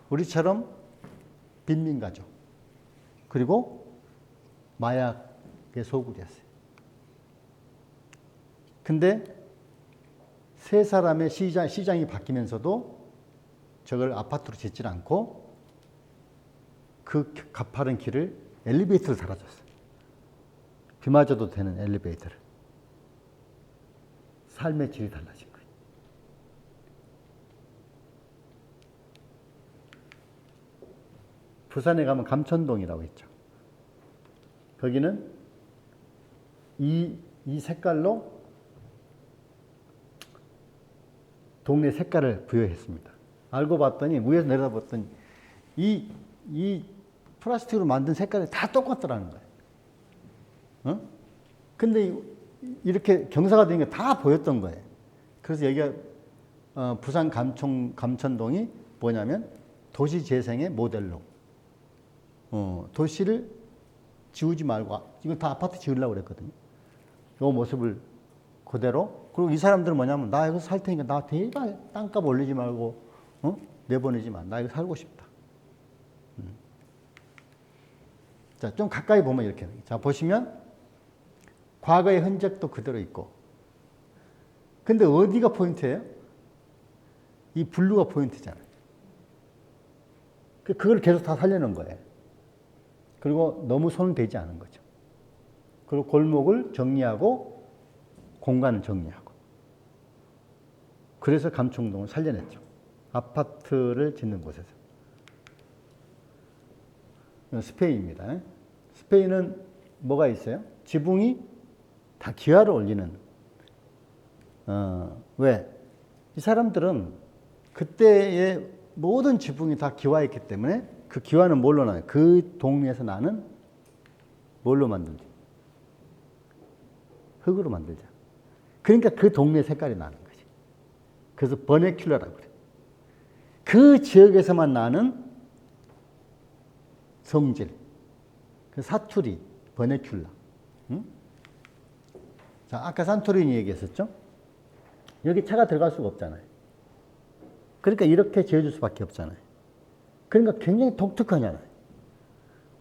우리처럼 빈민가죠. 그리고 마약의 소굴이었어요. 근데 세 사람의 시장이 바뀌면서도 저걸 아파트로 짓질 않고 그 가파른 길을 엘리베이터를 달아줬어요. 비 맞아도 되는 엘리베이터를. 삶의 질이 달라진 거예요. 부산에 가면 감천동이라고 있죠. 거기는 이 색깔로 동네 색깔을 부여했습니다. 알고 봤더니, 위에서 내려다봤더니 이 플라스틱으로 만든 색깔이 다 똑같더라는 거예요. 근데 이렇게 경사가 된 게 다 보였던 거예요. 그래서 여기가 부산 감천동이 뭐냐면 도시 재생의 모델로, 도시를 지우지 말고, 이거 다 아파트 지으려고 그랬거든요. 이 모습을 그대로. 그리고 이 사람들은 뭐냐면, 나 여기서 살 테니까 나 대발 땅값 올리지 말고 내보내지 마. 나 여기 살고 싶다. 자, 좀 가까이 보면 이렇게. 자, 보시면 과거의 흔적도 그대로 있고. 근데 어디가 포인트예요? 이 블루가 포인트잖아요. 그걸 계속 다 살려놓은 거예요. 그리고 너무 손 대지 않은 거죠. 그리고 골목을 정리하고 공간을 정리하고. 그래서 감천동을 살려냈죠. 아파트를 짓는 곳에서. 스페인입니다. 스페인은 뭐가 있어요? 지붕이 다 기와를 올리는. 왜? 이 사람들은 그때의 모든 지붕이 다 기와였기 때문에, 그 기와는 뭘로 나요? 그 동네에서 나는 뭘로 만들지? 흙으로 만들자. 그러니까 그 동네 색깔이 나는 거지. 그래서 버네큘라라고 그래. 그 지역에서만 나는 성질. 그 사투리, 버네큘라. 응? 자, 아까 산토리니 얘기했었죠? 여기 차가 들어갈 수가 없잖아요. 그러니까 이렇게 지어줄 수밖에 없잖아요. 그러니까 굉장히 독특하잖아요.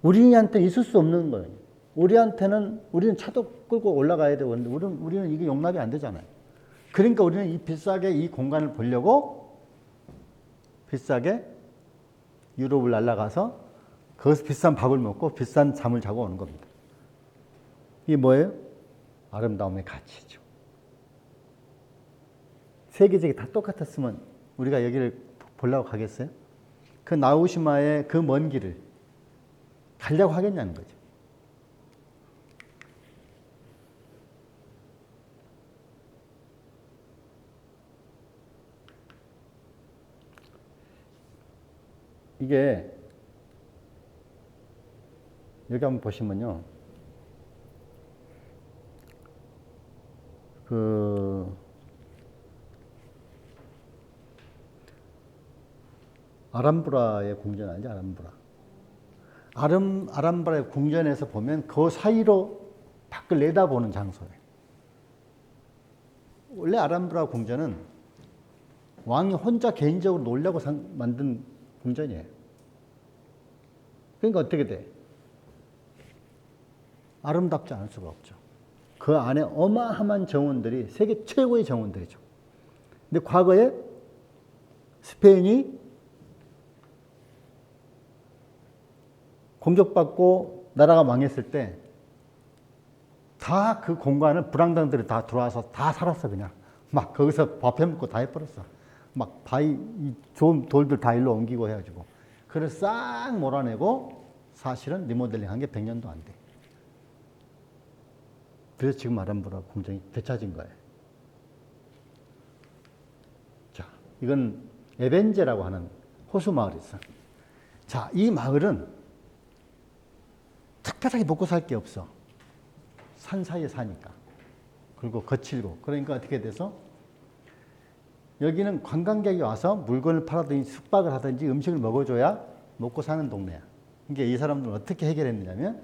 우리한테는 있을 수 없는 거예요. 우리는 차도 끌고 올라가야 되는데, 우리는 이게 용납이 안 되잖아요. 그러니까 우리는 이 비싸게 이 공간을 보려고 비싸게 유럽을 날아가서 거기서 비싼 밥을 먹고 비싼 잠을 자고 오는 겁니다. 이게 뭐예요? 아름다움의 가치죠. 세계적이 다 똑같았으면 우리가 여기를 보려고 가겠어요? 그 나우시마의 그 먼 길을 가려고 하겠냐는 거죠. 이게 여기 한번 보시면요. 아람브라의 궁전 알죠? 아람브라의 궁전에서 보면 그 사이로 밖을 내다보는 장소예요. 원래 아람브라 궁전은 왕이 혼자 개인적으로 놀려고 만든 궁전이에요. 그러니까 어떻게 돼? 아름답지 않을 수가 없죠. 그 안에 어마어마한 정원들이 세계 최고의 정원들이죠. 근데 과거에 스페인이 공격받고 나라가 망했을 때 다 그 공간을 불황당들이 다 들어와서 다 살았어 그냥. 막 거기서 밥 해먹고 다 해버렸어. 막 바위 이 좋은 돌들 다 일로 옮기고 해가지고 그걸 싹 몰아내고 사실은 리모델링 한 게 100년도 안 돼. 그래서 지금 아람브라 공장이 되찾은 거예요. 자, 이건 에벤제라고 하는 호수 마을이 있어. 자, 이 마을은 특별하게 먹고 살 게 없어. 산 사이에 사니까. 그리고 거칠고. 그러니까 어떻게 돼서 여기는 관광객이 와서 물건을 팔아든지 숙박을 하든지 음식을 먹어줘야 먹고 사는 동네야. 그러니까 이 사람들은 어떻게 해결했느냐면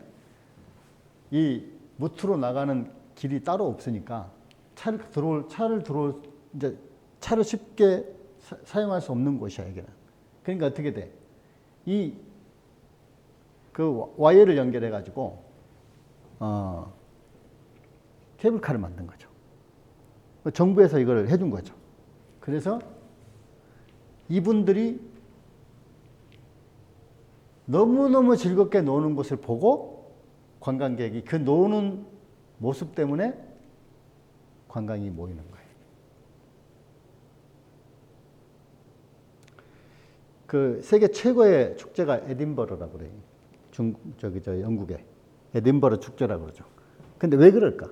이 무트로 나가는 길이 따로 없으니까 차를 이제 차를 쉽게 사용할 수 없는 곳이야, 여기는. 그러니까 어떻게 돼? 그 와이어를 연결해가지고, 케이블카를 만든 거죠. 정부에서 이걸 해준 거죠. 그래서 이분들이 너무너무 즐겁게 노는 것을 보고 관광객이 그 노는 모습 때문에 관광이 모이는 거예요. 그 세계 최고의 축제가 에딘버러라고 그래요. 영국의 에딘버러 축제라고 그러죠. 근데 왜 그럴까?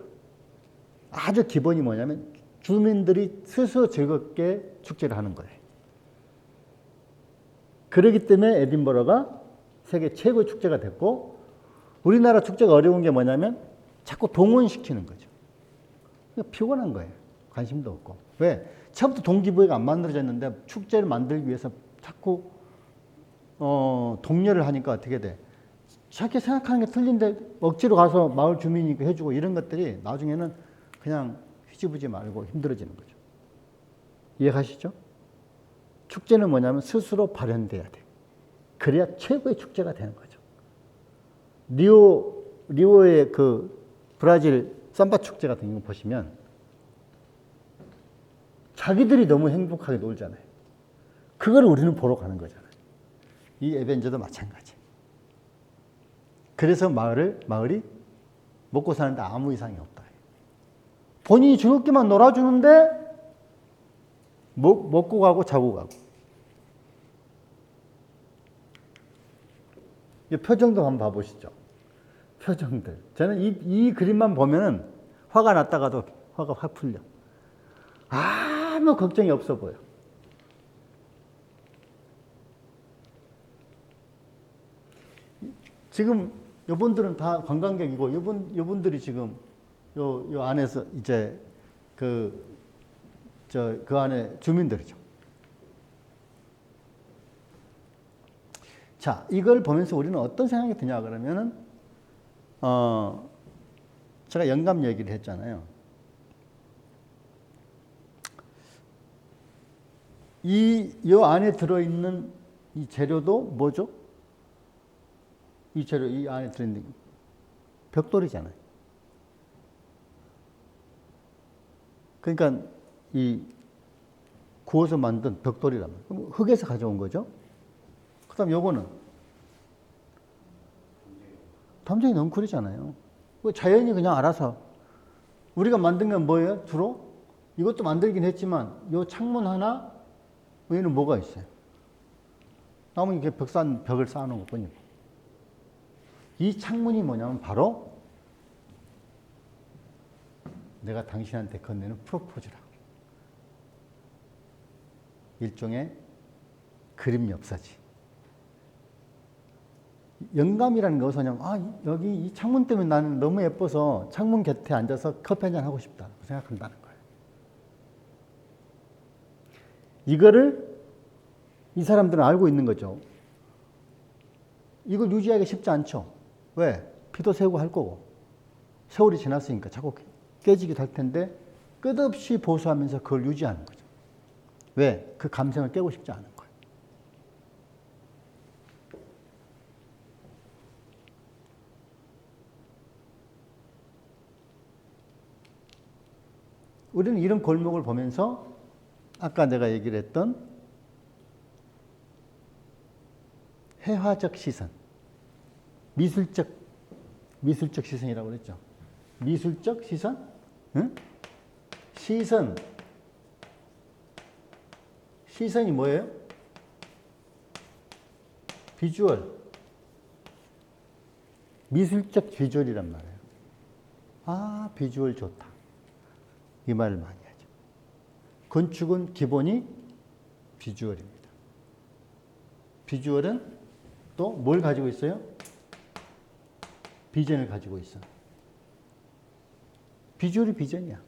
아주 기본이 뭐냐면 주민들이 스스로 즐겁게 축제를 하는 거예요. 그렇기 때문에 에딘버러가 세계 최고의 축제가 됐고, 우리나라 축제가 어려운 게 뭐냐면 자꾸 동원시키는 거죠. 피곤한 거예요. 관심도 없고. 왜? 처음부터 동기부여가 안 만들어졌는데 축제를 만들기 위해서 자꾸 독려를 하니까 어떻게 돼? 저렇게 생각하는 게 틀린데 억지로 가서 마을 주민이 해주고 이런 것들이 나중에는 그냥 휘지부지 말고 힘들어지는 거죠. 이해가시죠? 축제는 뭐냐면 스스로 발현돼야 돼. 그래야 최고의 축제가 되는 거죠. 리오의 그 브라질 삼바 축제 같은 경우 보시면 자기들이 너무 행복하게 놀잖아요. 그걸 우리는 보러 가는 거잖아요. 이 에벤저도 마찬가지. 그래서 마을이 먹고 사는데 아무 이상이 없다. 본인이 즐겁게만 놀아주는데 먹고 가고 자고 가고. 이 표정도 한번 봐보시죠. 표정들. 저는 이 그림만 보면은 화가 났다가도 화가 확 풀려. 아무 걱정이 없어 보여. 지금 요분들은 다 관광객이고 요분들이 지금 요 안에서 이제 그 안에 주민들이죠. 자, 이걸 보면서 우리는 어떤 생각이 드냐 그러면은 제가 영감 얘기를 했잖아요. 요 안에 들어있는 이 재료도 뭐죠? 이 재료, 이 안에 들어있는 벽돌이잖아요. 그러니까 이 구워서 만든 벽돌이란 말이에요. 그럼 흙에서 가져온 거죠. 그 다음 요거는 담쟁이 넝쿨이잖아요. 자연이 그냥 알아서. 우리가 만든 건 뭐예요? 주로? 이것도 만들긴 했지만 요 창문 하나 위에는 뭐가 있어요? 나무 이렇게 벽을 쌓아놓은 것 뿐이고. 이 창문이 뭐냐면 바로 내가 당신한테 건네는 프로포즈라고. 일종의 그림 엽사지. 영감이라는 것은 그냥 여기 이 창문 때문에 나는 너무 예뻐서 창문 곁에 앉아서 커피 한잔 하고 싶다 생각한다는 거예요. 이거를 이 사람들은 알고 있는 거죠. 이걸 유지하기 쉽지 않죠. 왜? 비도 새고 할 거고 세월이 지났으니까 자꾸 깨지기도 할 텐데 끝없이 보수하면서 그걸 유지하는 거죠. 왜? 그 감성을 깨고 싶지 않은 거예요. 우리는 이런 골목을 보면서 아까 내가 얘기를 했던 해화적 시선, 미술적 미술적 시선이라고 그랬죠. 미술적 시선? 응? 시선. 시선이 뭐예요? 비주얼. 미술적 비주얼이란 말이에요. 아, 비주얼 좋다. 이 말을 많이 하죠. 건축은 기본이 비주얼입니다. 비주얼은 또 뭘 가지고 있어요? 비전을 가지고 있어. 비주얼이 비전이야.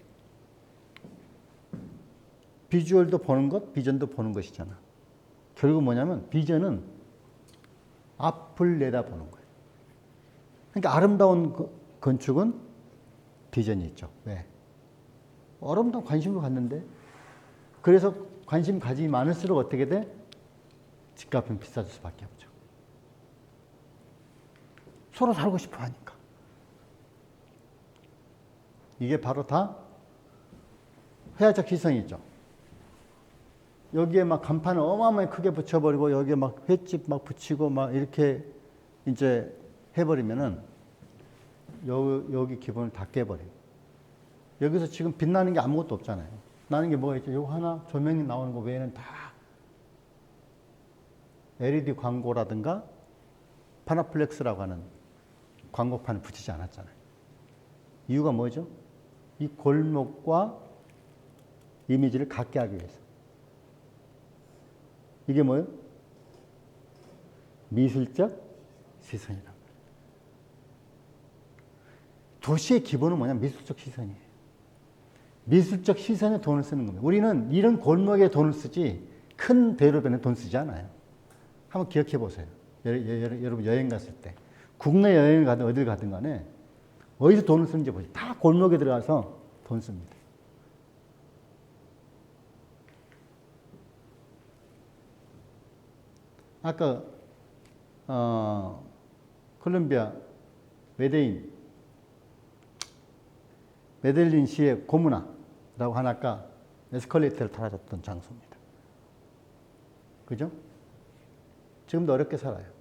비주얼도 보는 것, 비전도 보는 것이잖아. 결국 뭐냐면 비전은 앞을 내다보는 거예요. 그러니까 아름다운 건축은 비전이 있죠. 왜? 아름다운 관심을 갖는데 그래서 관심 가지기 많을수록 어떻게 돼? 집값은 비싸질 수밖에 없죠. 서로 살고 싶어 하니까. 이게 바로 다 회화적 시선이 있죠. 여기에 막 간판을 어마어마하게 크게 붙여버리고 여기에 막 횟집 막 붙이고 막 이렇게 이제 해버리면은 여기 기본을 다 깨버려요. 여기서 지금 빛나는 게 아무것도 없잖아요. 나는 게 뭐가 있죠? 요거 하나 조명이 나오는 거 외에는 다 LED 광고라든가 파나플렉스라고 하는 광고판을 붙이지 않았잖아요. 이유가 뭐죠? 이 골목과 이미지를 같게 하기 위해서. 이게 뭐예요? 미술적 시선이란 말이에요. 도시의 기본은 뭐냐? 미술적 시선이에요. 미술적 시선에 돈을 쓰는 겁니다. 우리는 이런 골목에 돈을 쓰지 큰 대로변에 돈 쓰지 않아요. 한번 기억해 보세요. 여러분 여행 갔을 때 국내 여행을 가든 어딜 가든 간에 어디서 돈을 쓰는지 보세요. 다 골목에 들어가서 돈 씁니다. 아까 콜롬비아 메델린 시의 고문화라고 하나까 에스컬레이터를 타라졌던 장소입니다. 그죠? 지금도 어렵게 살아요.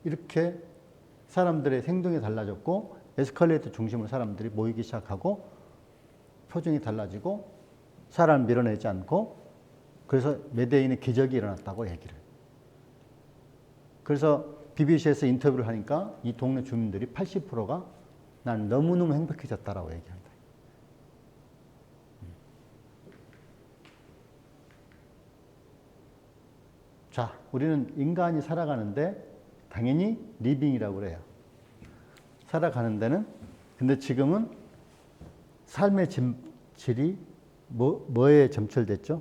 이렇게 사람들의 행동이 달라졌고 에스컬레이터 중심으로 사람들이 모이기 시작하고 표정이 달라지고 사람을 밀어내지 않고 그래서 메데인의 기적이 일어났다고 얘기를 해요. 그래서 BBC에서 인터뷰를 하니까 이 동네 주민들이 80%가 난 너무너무 행복해졌다라고 얘기한다. 자, 우리는 인간이 살아가는데 당연히 리빙이라고 그래요. 살아가는 데는 근데 지금은 삶의 질이 뭐에 점철됐죠?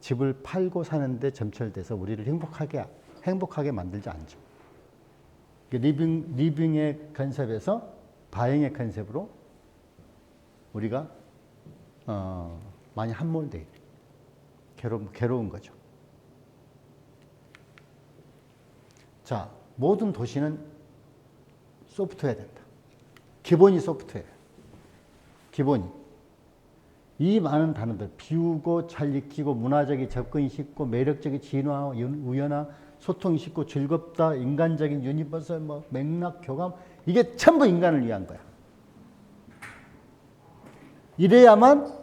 집을 팔고 사는데 점철돼서 우리를 행복하게 만들지 않죠. 리빙의 컨셉에서 바잉의 컨셉으로 우리가 많이 함몰돼 있어요. 괴로운 거죠. 자, 모든 도시는 소프트웨어야 된다. 기본이 소프트웨어. 기본이. 이 많은 단어들, 비우고 잘 익히고 문화적인 접근이 쉽고 매력적인 진화, 우연화, 소통이 쉽고 즐겁다, 인간적인 유니버설, 맥락, 교감 이게 전부 인간을 위한 거야. 이래야만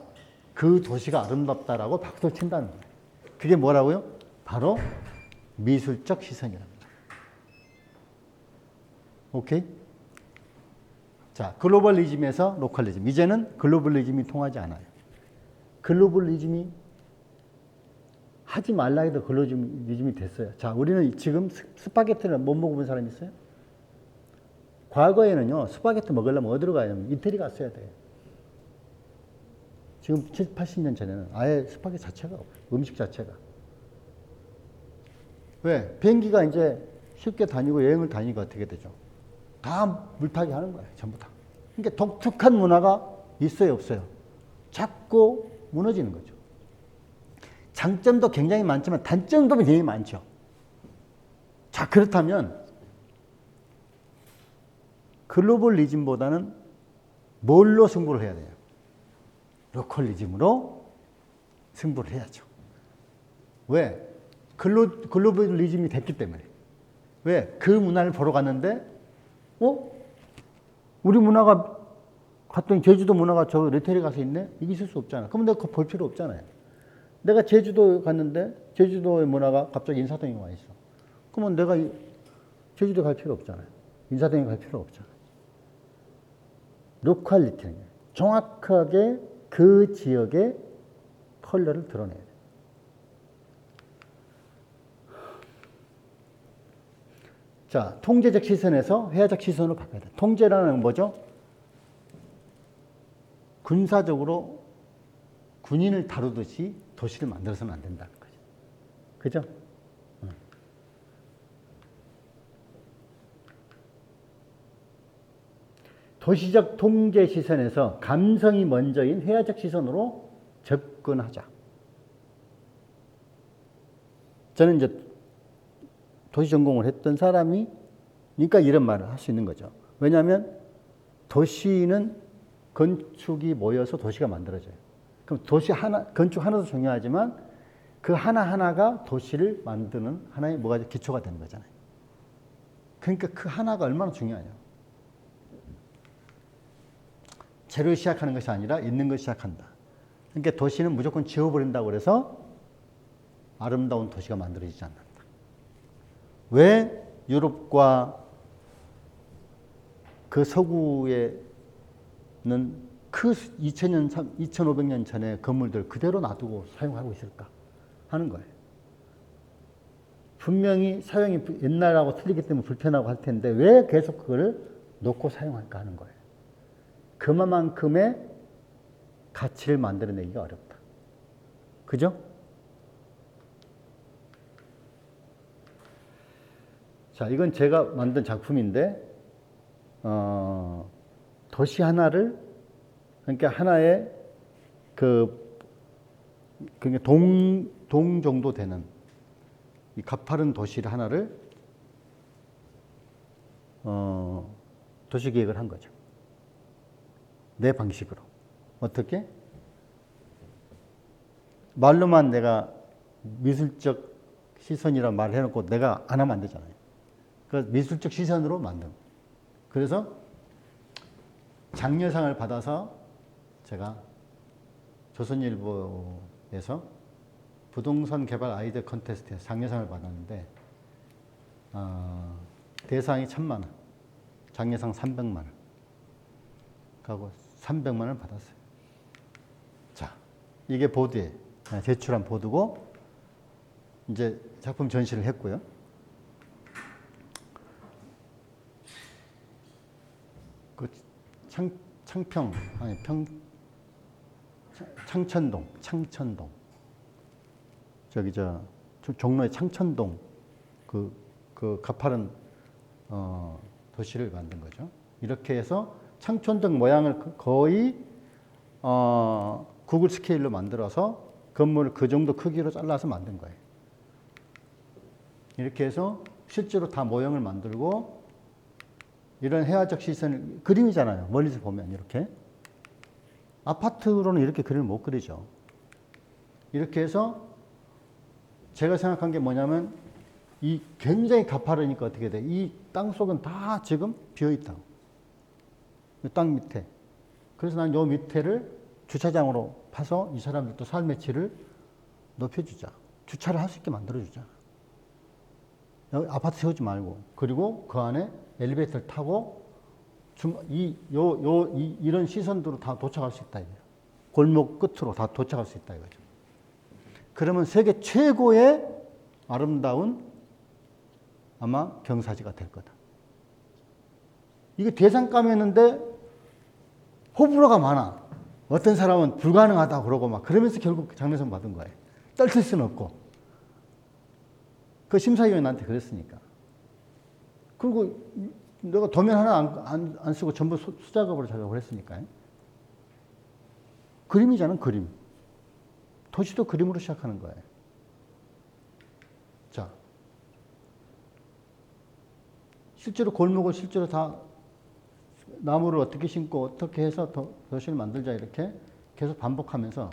그 도시가 아름답다라고 박수를 친다는 거야. 그게 뭐라고요? 바로 미술적 시선이랍니다. 오케이? 자, 글로벌리즘에서 로컬리즘. 이제는 글로벌리즘이 통하지 않아요. 글로벌리즘이 하지 말라 해도 글로벌리즘이 됐어요. 자, 우리는 지금 스파게티를 못 먹어본 사람 있어요? 과거에는요, 스파게티 먹으려면 어디로 가야 되냐면 이태리 갔어야 돼요. 지금 70, 80년 전에는 아예 스파게티 자체가 없어요. 음식 자체가. 왜? 비행기가 이제 쉽게 다니고 여행을 다니니까 어떻게 되죠? 다 물타기 하는 거예요. 전부 다. 그러니까 독특한 문화가 있어요, 없어요? 자꾸 무너지는 거죠. 장점도 굉장히 많지만 단점도 굉장히 많죠. 자, 그렇다면 글로벌리즘보다는 뭘로 승부를 해야 돼요? 로컬리즘으로 승부를 해야죠. 왜? 글로벌리즘이 됐기 때문에. 왜? 그 문화를 보러 갔는데, 우리 문화가 갔더니 제주도 문화가 저 레텔에 가서 있네? 이게 있을 수 없잖아. 그럼 내가 그거 볼 필요 없잖아요. 내가 제주도 갔는데 제주도의 문화가 갑자기 인사동에 와 있어. 그러면 내가 제주도 갈 필요 없잖아요. 인사동에 갈 필요 없잖아요. 로컬리티는 정확하게 그 지역의 컬러를 드러내야 돼. 자, 통제적 시선에서 회화적 시선으로 바꿔야 돼. 통제라는 건 뭐죠? 군사적으로 군인을 다루듯이 도시를 만들어서는 안 된다는 거죠. 그죠? 도시적 통제 시선에서 감성이 먼저인 회화적 시선으로 접근하자. 저는 이제 도시 전공을 했던 사람이니까 이런 말을 할 수 있는 거죠. 왜냐하면 도시는 건축이 모여서 도시가 만들어져요. 그럼 도시 하나, 건축 하나도 중요하지만 그 하나하나가 도시를 만드는 하나의 뭐가 기초가 되는 거잖아요. 그러니까 그 하나가 얼마나 중요하냐. 제로 시작하는 것이 아니라 있는 것을 시작한다. 그러니까 도시는 무조건 지워버린다고 그래서 아름다운 도시가 만들어지지 않는다. 왜 유럽과 그 서구에는 그 2000년, 2500년 전의 건물들 그대로 놔두고 사용하고 있을까 하는 거예요. 분명히 사용이 옛날하고 틀리기 때문에 불편하고 할 텐데 왜 계속 그거를 놓고 사용할까 하는 거예요. 그만큼의 가치를 만들어내기가 어렵다. 그죠? 자, 이건 제가 만든 작품인데, 도시 하나를, 그러니까 하나의 그러니까 동 정도 되는 이 가파른 도시를 하나를, 도시 계획을 한 거죠. 내 방식으로. 어떻게? 말로만 내가 미술적 시선이라 말을 해놓고 내가 안 하면 안 되잖아요. 그 미술적 시선으로 만든. 그래서 장려상을 받아서 제가 조선일보에서 부동산 개발 아이디어 컨테스트에서 장려상을 받았는데 대상이 1000만 원, 장려상 300만 원, 하고 300만 원을 받았어요. 자, 이게 보드에 제출한 보드고 이제 작품 전시를 했고요. 그 창평 아니 창천동 저기 종로의 창천동 그 가파른 도시를 만든 거죠. 이렇게 해서 창천동 모양을 거의 구글 스케일로 만들어서 건물을 그 정도 크기로 잘라서 만든 거예요. 이렇게 해서 실제로 다 모형을 만들고 이런 회화적 시선, 그림이잖아요. 멀리서 보면 이렇게. 아파트로는 이렇게 그림을 못 그리죠. 이렇게 해서 제가 생각한 게 뭐냐면 이 굉장히 가파르니까 어떻게 돼? 이 땅속은 다 지금 비어있다고. 이 땅 밑에. 그래서 난 요 밑에를 주차장으로 파서 이 사람들도 삶의 질을 높여주자. 주차를 할 수 있게 만들어주자. 여기 아파트 세우지 말고. 그리고 그 안에 엘리베이터를 타고 이런 시선으로 다 도착할 수 있다. 이거예요. 골목 끝으로 다 도착할 수 있다. 이거죠. 그러면 세계 최고의 아름다운 아마 경사지가 될 거다. 이게 대상감이었는데 호불호가 많아. 어떤 사람은 불가능하다 그러고 막 그러면서 결국 장려상 받은 거예요. 떨칠 수는 없고. 그 심사위원이 나한테 그랬으니까. 그리고 내가 도면 하나 안 쓰고 전부 수작업으로 작업을 했으니까요. 그림이잖아, 그림. 도시도 그림으로 시작하는 거예요. 자, 실제로 골목을 실제로 다 나무를 어떻게 심고 어떻게 해서 도시를 만들자 이렇게 계속 반복하면서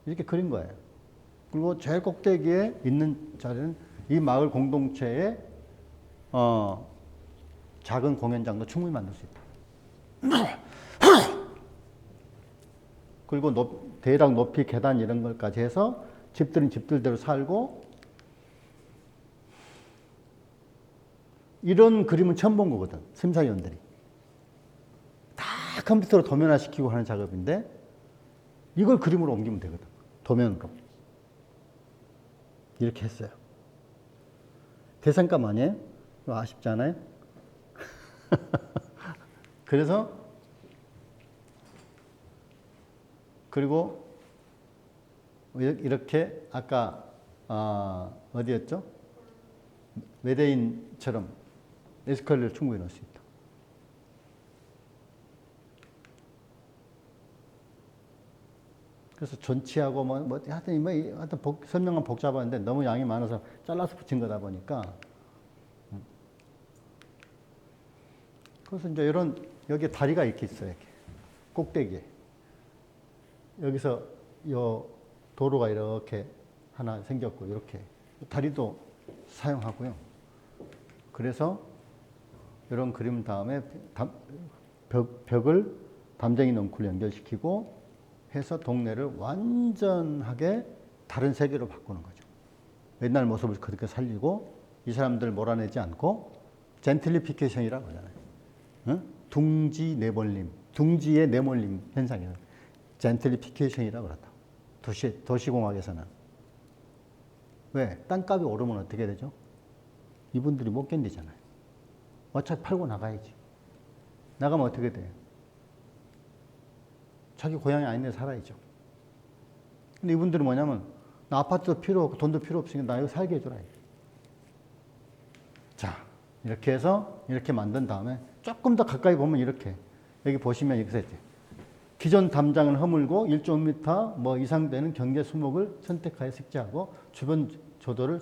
이렇게 그린 거예요. 그리고 제일 꼭대기에 있는 자리는 이 마을 공동체의 작은 공연장도 충분히 만들 수 있다. 그리고 대략 높이 계단 이런 것까지 해서 집들은 집들대로 살고, 이런 그림은 처음 본 거거든, 심사위원들이. 다 컴퓨터로 도면화시키고 하는 작업인데 이걸 그림으로 옮기면 되거든, 도면으로. 이렇게 했어요. 대상감 아니에요? 아쉽지 않아요? 그리고 이렇게 아까 어디였죠? 메데인처럼 에스컬레이터를 충분히 넣을 수 있다. 그래서 존치하고 하여튼 설명은 복잡한데 너무 양이 많아서 잘라서 붙인 거다 보니까. 그래서 이제 여기 다리가 이렇게 있어요. 이렇게. 꼭대기에. 여기서 요 도로가 이렇게 하나 생겼고, 이렇게. 다리도 사용하고요. 그래서 이런 그림 다음에 벽을 담쟁이 넝쿨로 연결시키고 해서 동네를 완전하게 다른 세계로 바꾸는 거죠. 옛날 모습을 그렇게 살리고 이 사람들 몰아내지 않고 젠틀리피케이션이라고 하잖아요. 응? 둥지 내몰림, 둥지의 내몰림 현상이에요. 젠틀리피케이션이라고 그러다. 도시공학에서는. 왜? 땅값이 오르면 어떻게 되죠? 이분들이 못 견디잖아요. 어차피 팔고 나가야지. 나가면 어떻게 돼요? 자기 고향이 아닌 데 살아야죠. 근데 이분들은 뭐냐면, 나 아파트도 필요 없고 돈도 필요 없으니까 나 여기 살게 해줘라. 자, 이렇게 해서 이렇게 만든 다음에 조금 더 가까이 보면 이렇게, 여기 보시면 이렇게 돼. 기존 담장을 허물고 1.5m 뭐 이상 되는 경계 수목을 선택하여 색지하고 주변 조도를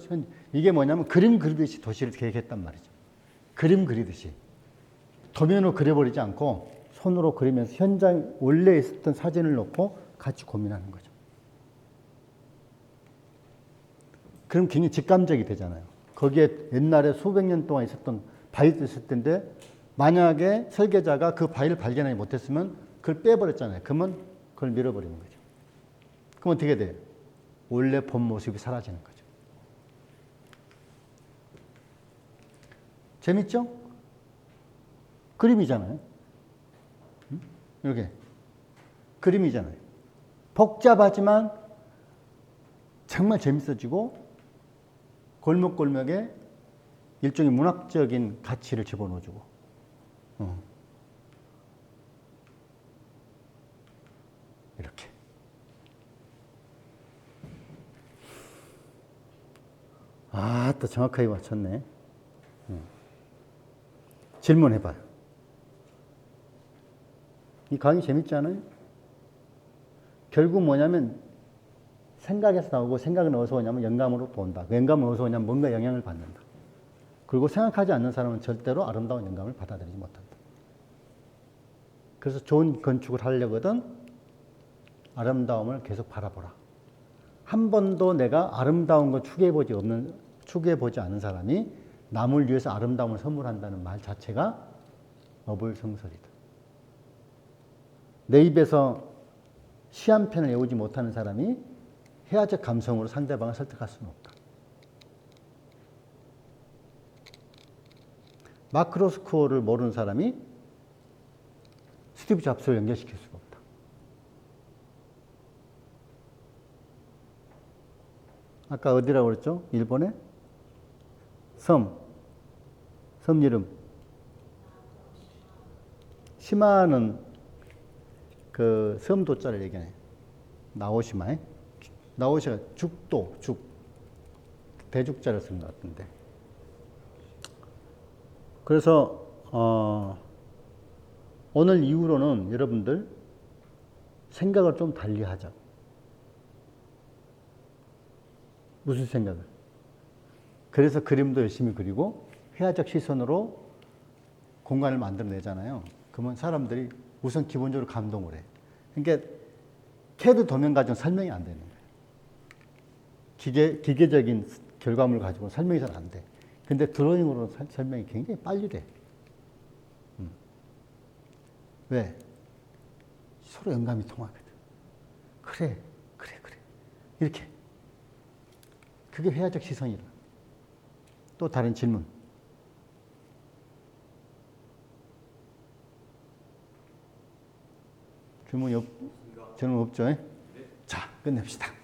이게 뭐냐면 그림 그리듯이 도시를 계획했단 말이죠. 그림 그리듯이. 도면으로 그려버리지 않고 손으로 그리면서 현장 원래 있었던 사진을 놓고 같이 고민하는 거죠. 그럼 굉장히 직감적이 되잖아요. 거기에 옛날에 수백 년 동안 있었던 바위도 있을 텐데 만약에 설계자가 그 바위를 발견하지 못했으면 그걸 빼버렸잖아요. 그러면 그걸 밀어버리는 거죠. 그럼 어떻게 돼요? 원래 본 모습이 사라지는 거죠. 재밌죠? 그림이잖아요. 이렇게 그림이잖아요. 복잡하지만 정말 재밌어지고 골목골목에 일종의 문학적인 가치를 집어넣어주고. 이렇게. 또 정확하게 맞췄네. 질문해봐요. 이 강의 재밌지 않아요? 결국 뭐냐면 생각에서 나오고, 생각은 어디서 오냐면 영감으로 또 온다. 영감은 어디서 오냐면 뭔가 영향을 받는다. 그리고 생각하지 않는 사람은 절대로 아름다운 영감을 받아들이지 못한다. 그래서 좋은 건축을 하려거든 아름다움을 계속 바라보라. 한 번도 내가 아름다운 걸 추구해보지 않은 사람이 남을 위해서 아름다움을 선물한다는 말 자체가 어불성설이다. 내 입에서 시 한 편을 외우지 못하는 사람이 해화적 감성으로 상대방을 설득할 수는 없다. 마크 로스코어를 모르는 사람이 스티브 잡스를 연결시킬 수가 없다. 아까 어디라고 그랬죠? 일본에? 섬 이름. 시마는 그 섬도자를 얘기하네. 나오시마에. 나오시가 죽도, 대죽자를 쓴 것 같은데. 그래서 오늘 이후로는 여러분들 생각을 좀 달리 하자. 무슨 생각을? 그래서 그림도 열심히 그리고 회화적 시선으로 공간을 만들어내잖아요. 그러면 사람들이 우선 기본적으로 감동을 해. 그러니까 CAD 도면 가지고 설명이 안 되는 거예요. 기계적인 결과물을 가지고 설명이 잘 안 돼. 근데 드로잉으로 설명이 굉장히 빨리 돼. 왜? 서로 영감이 통하거든. 그래. 이렇게. 그게 회화적 시선이라. 또 다른 질문. 질문 없죠? 자, 끝냅시다.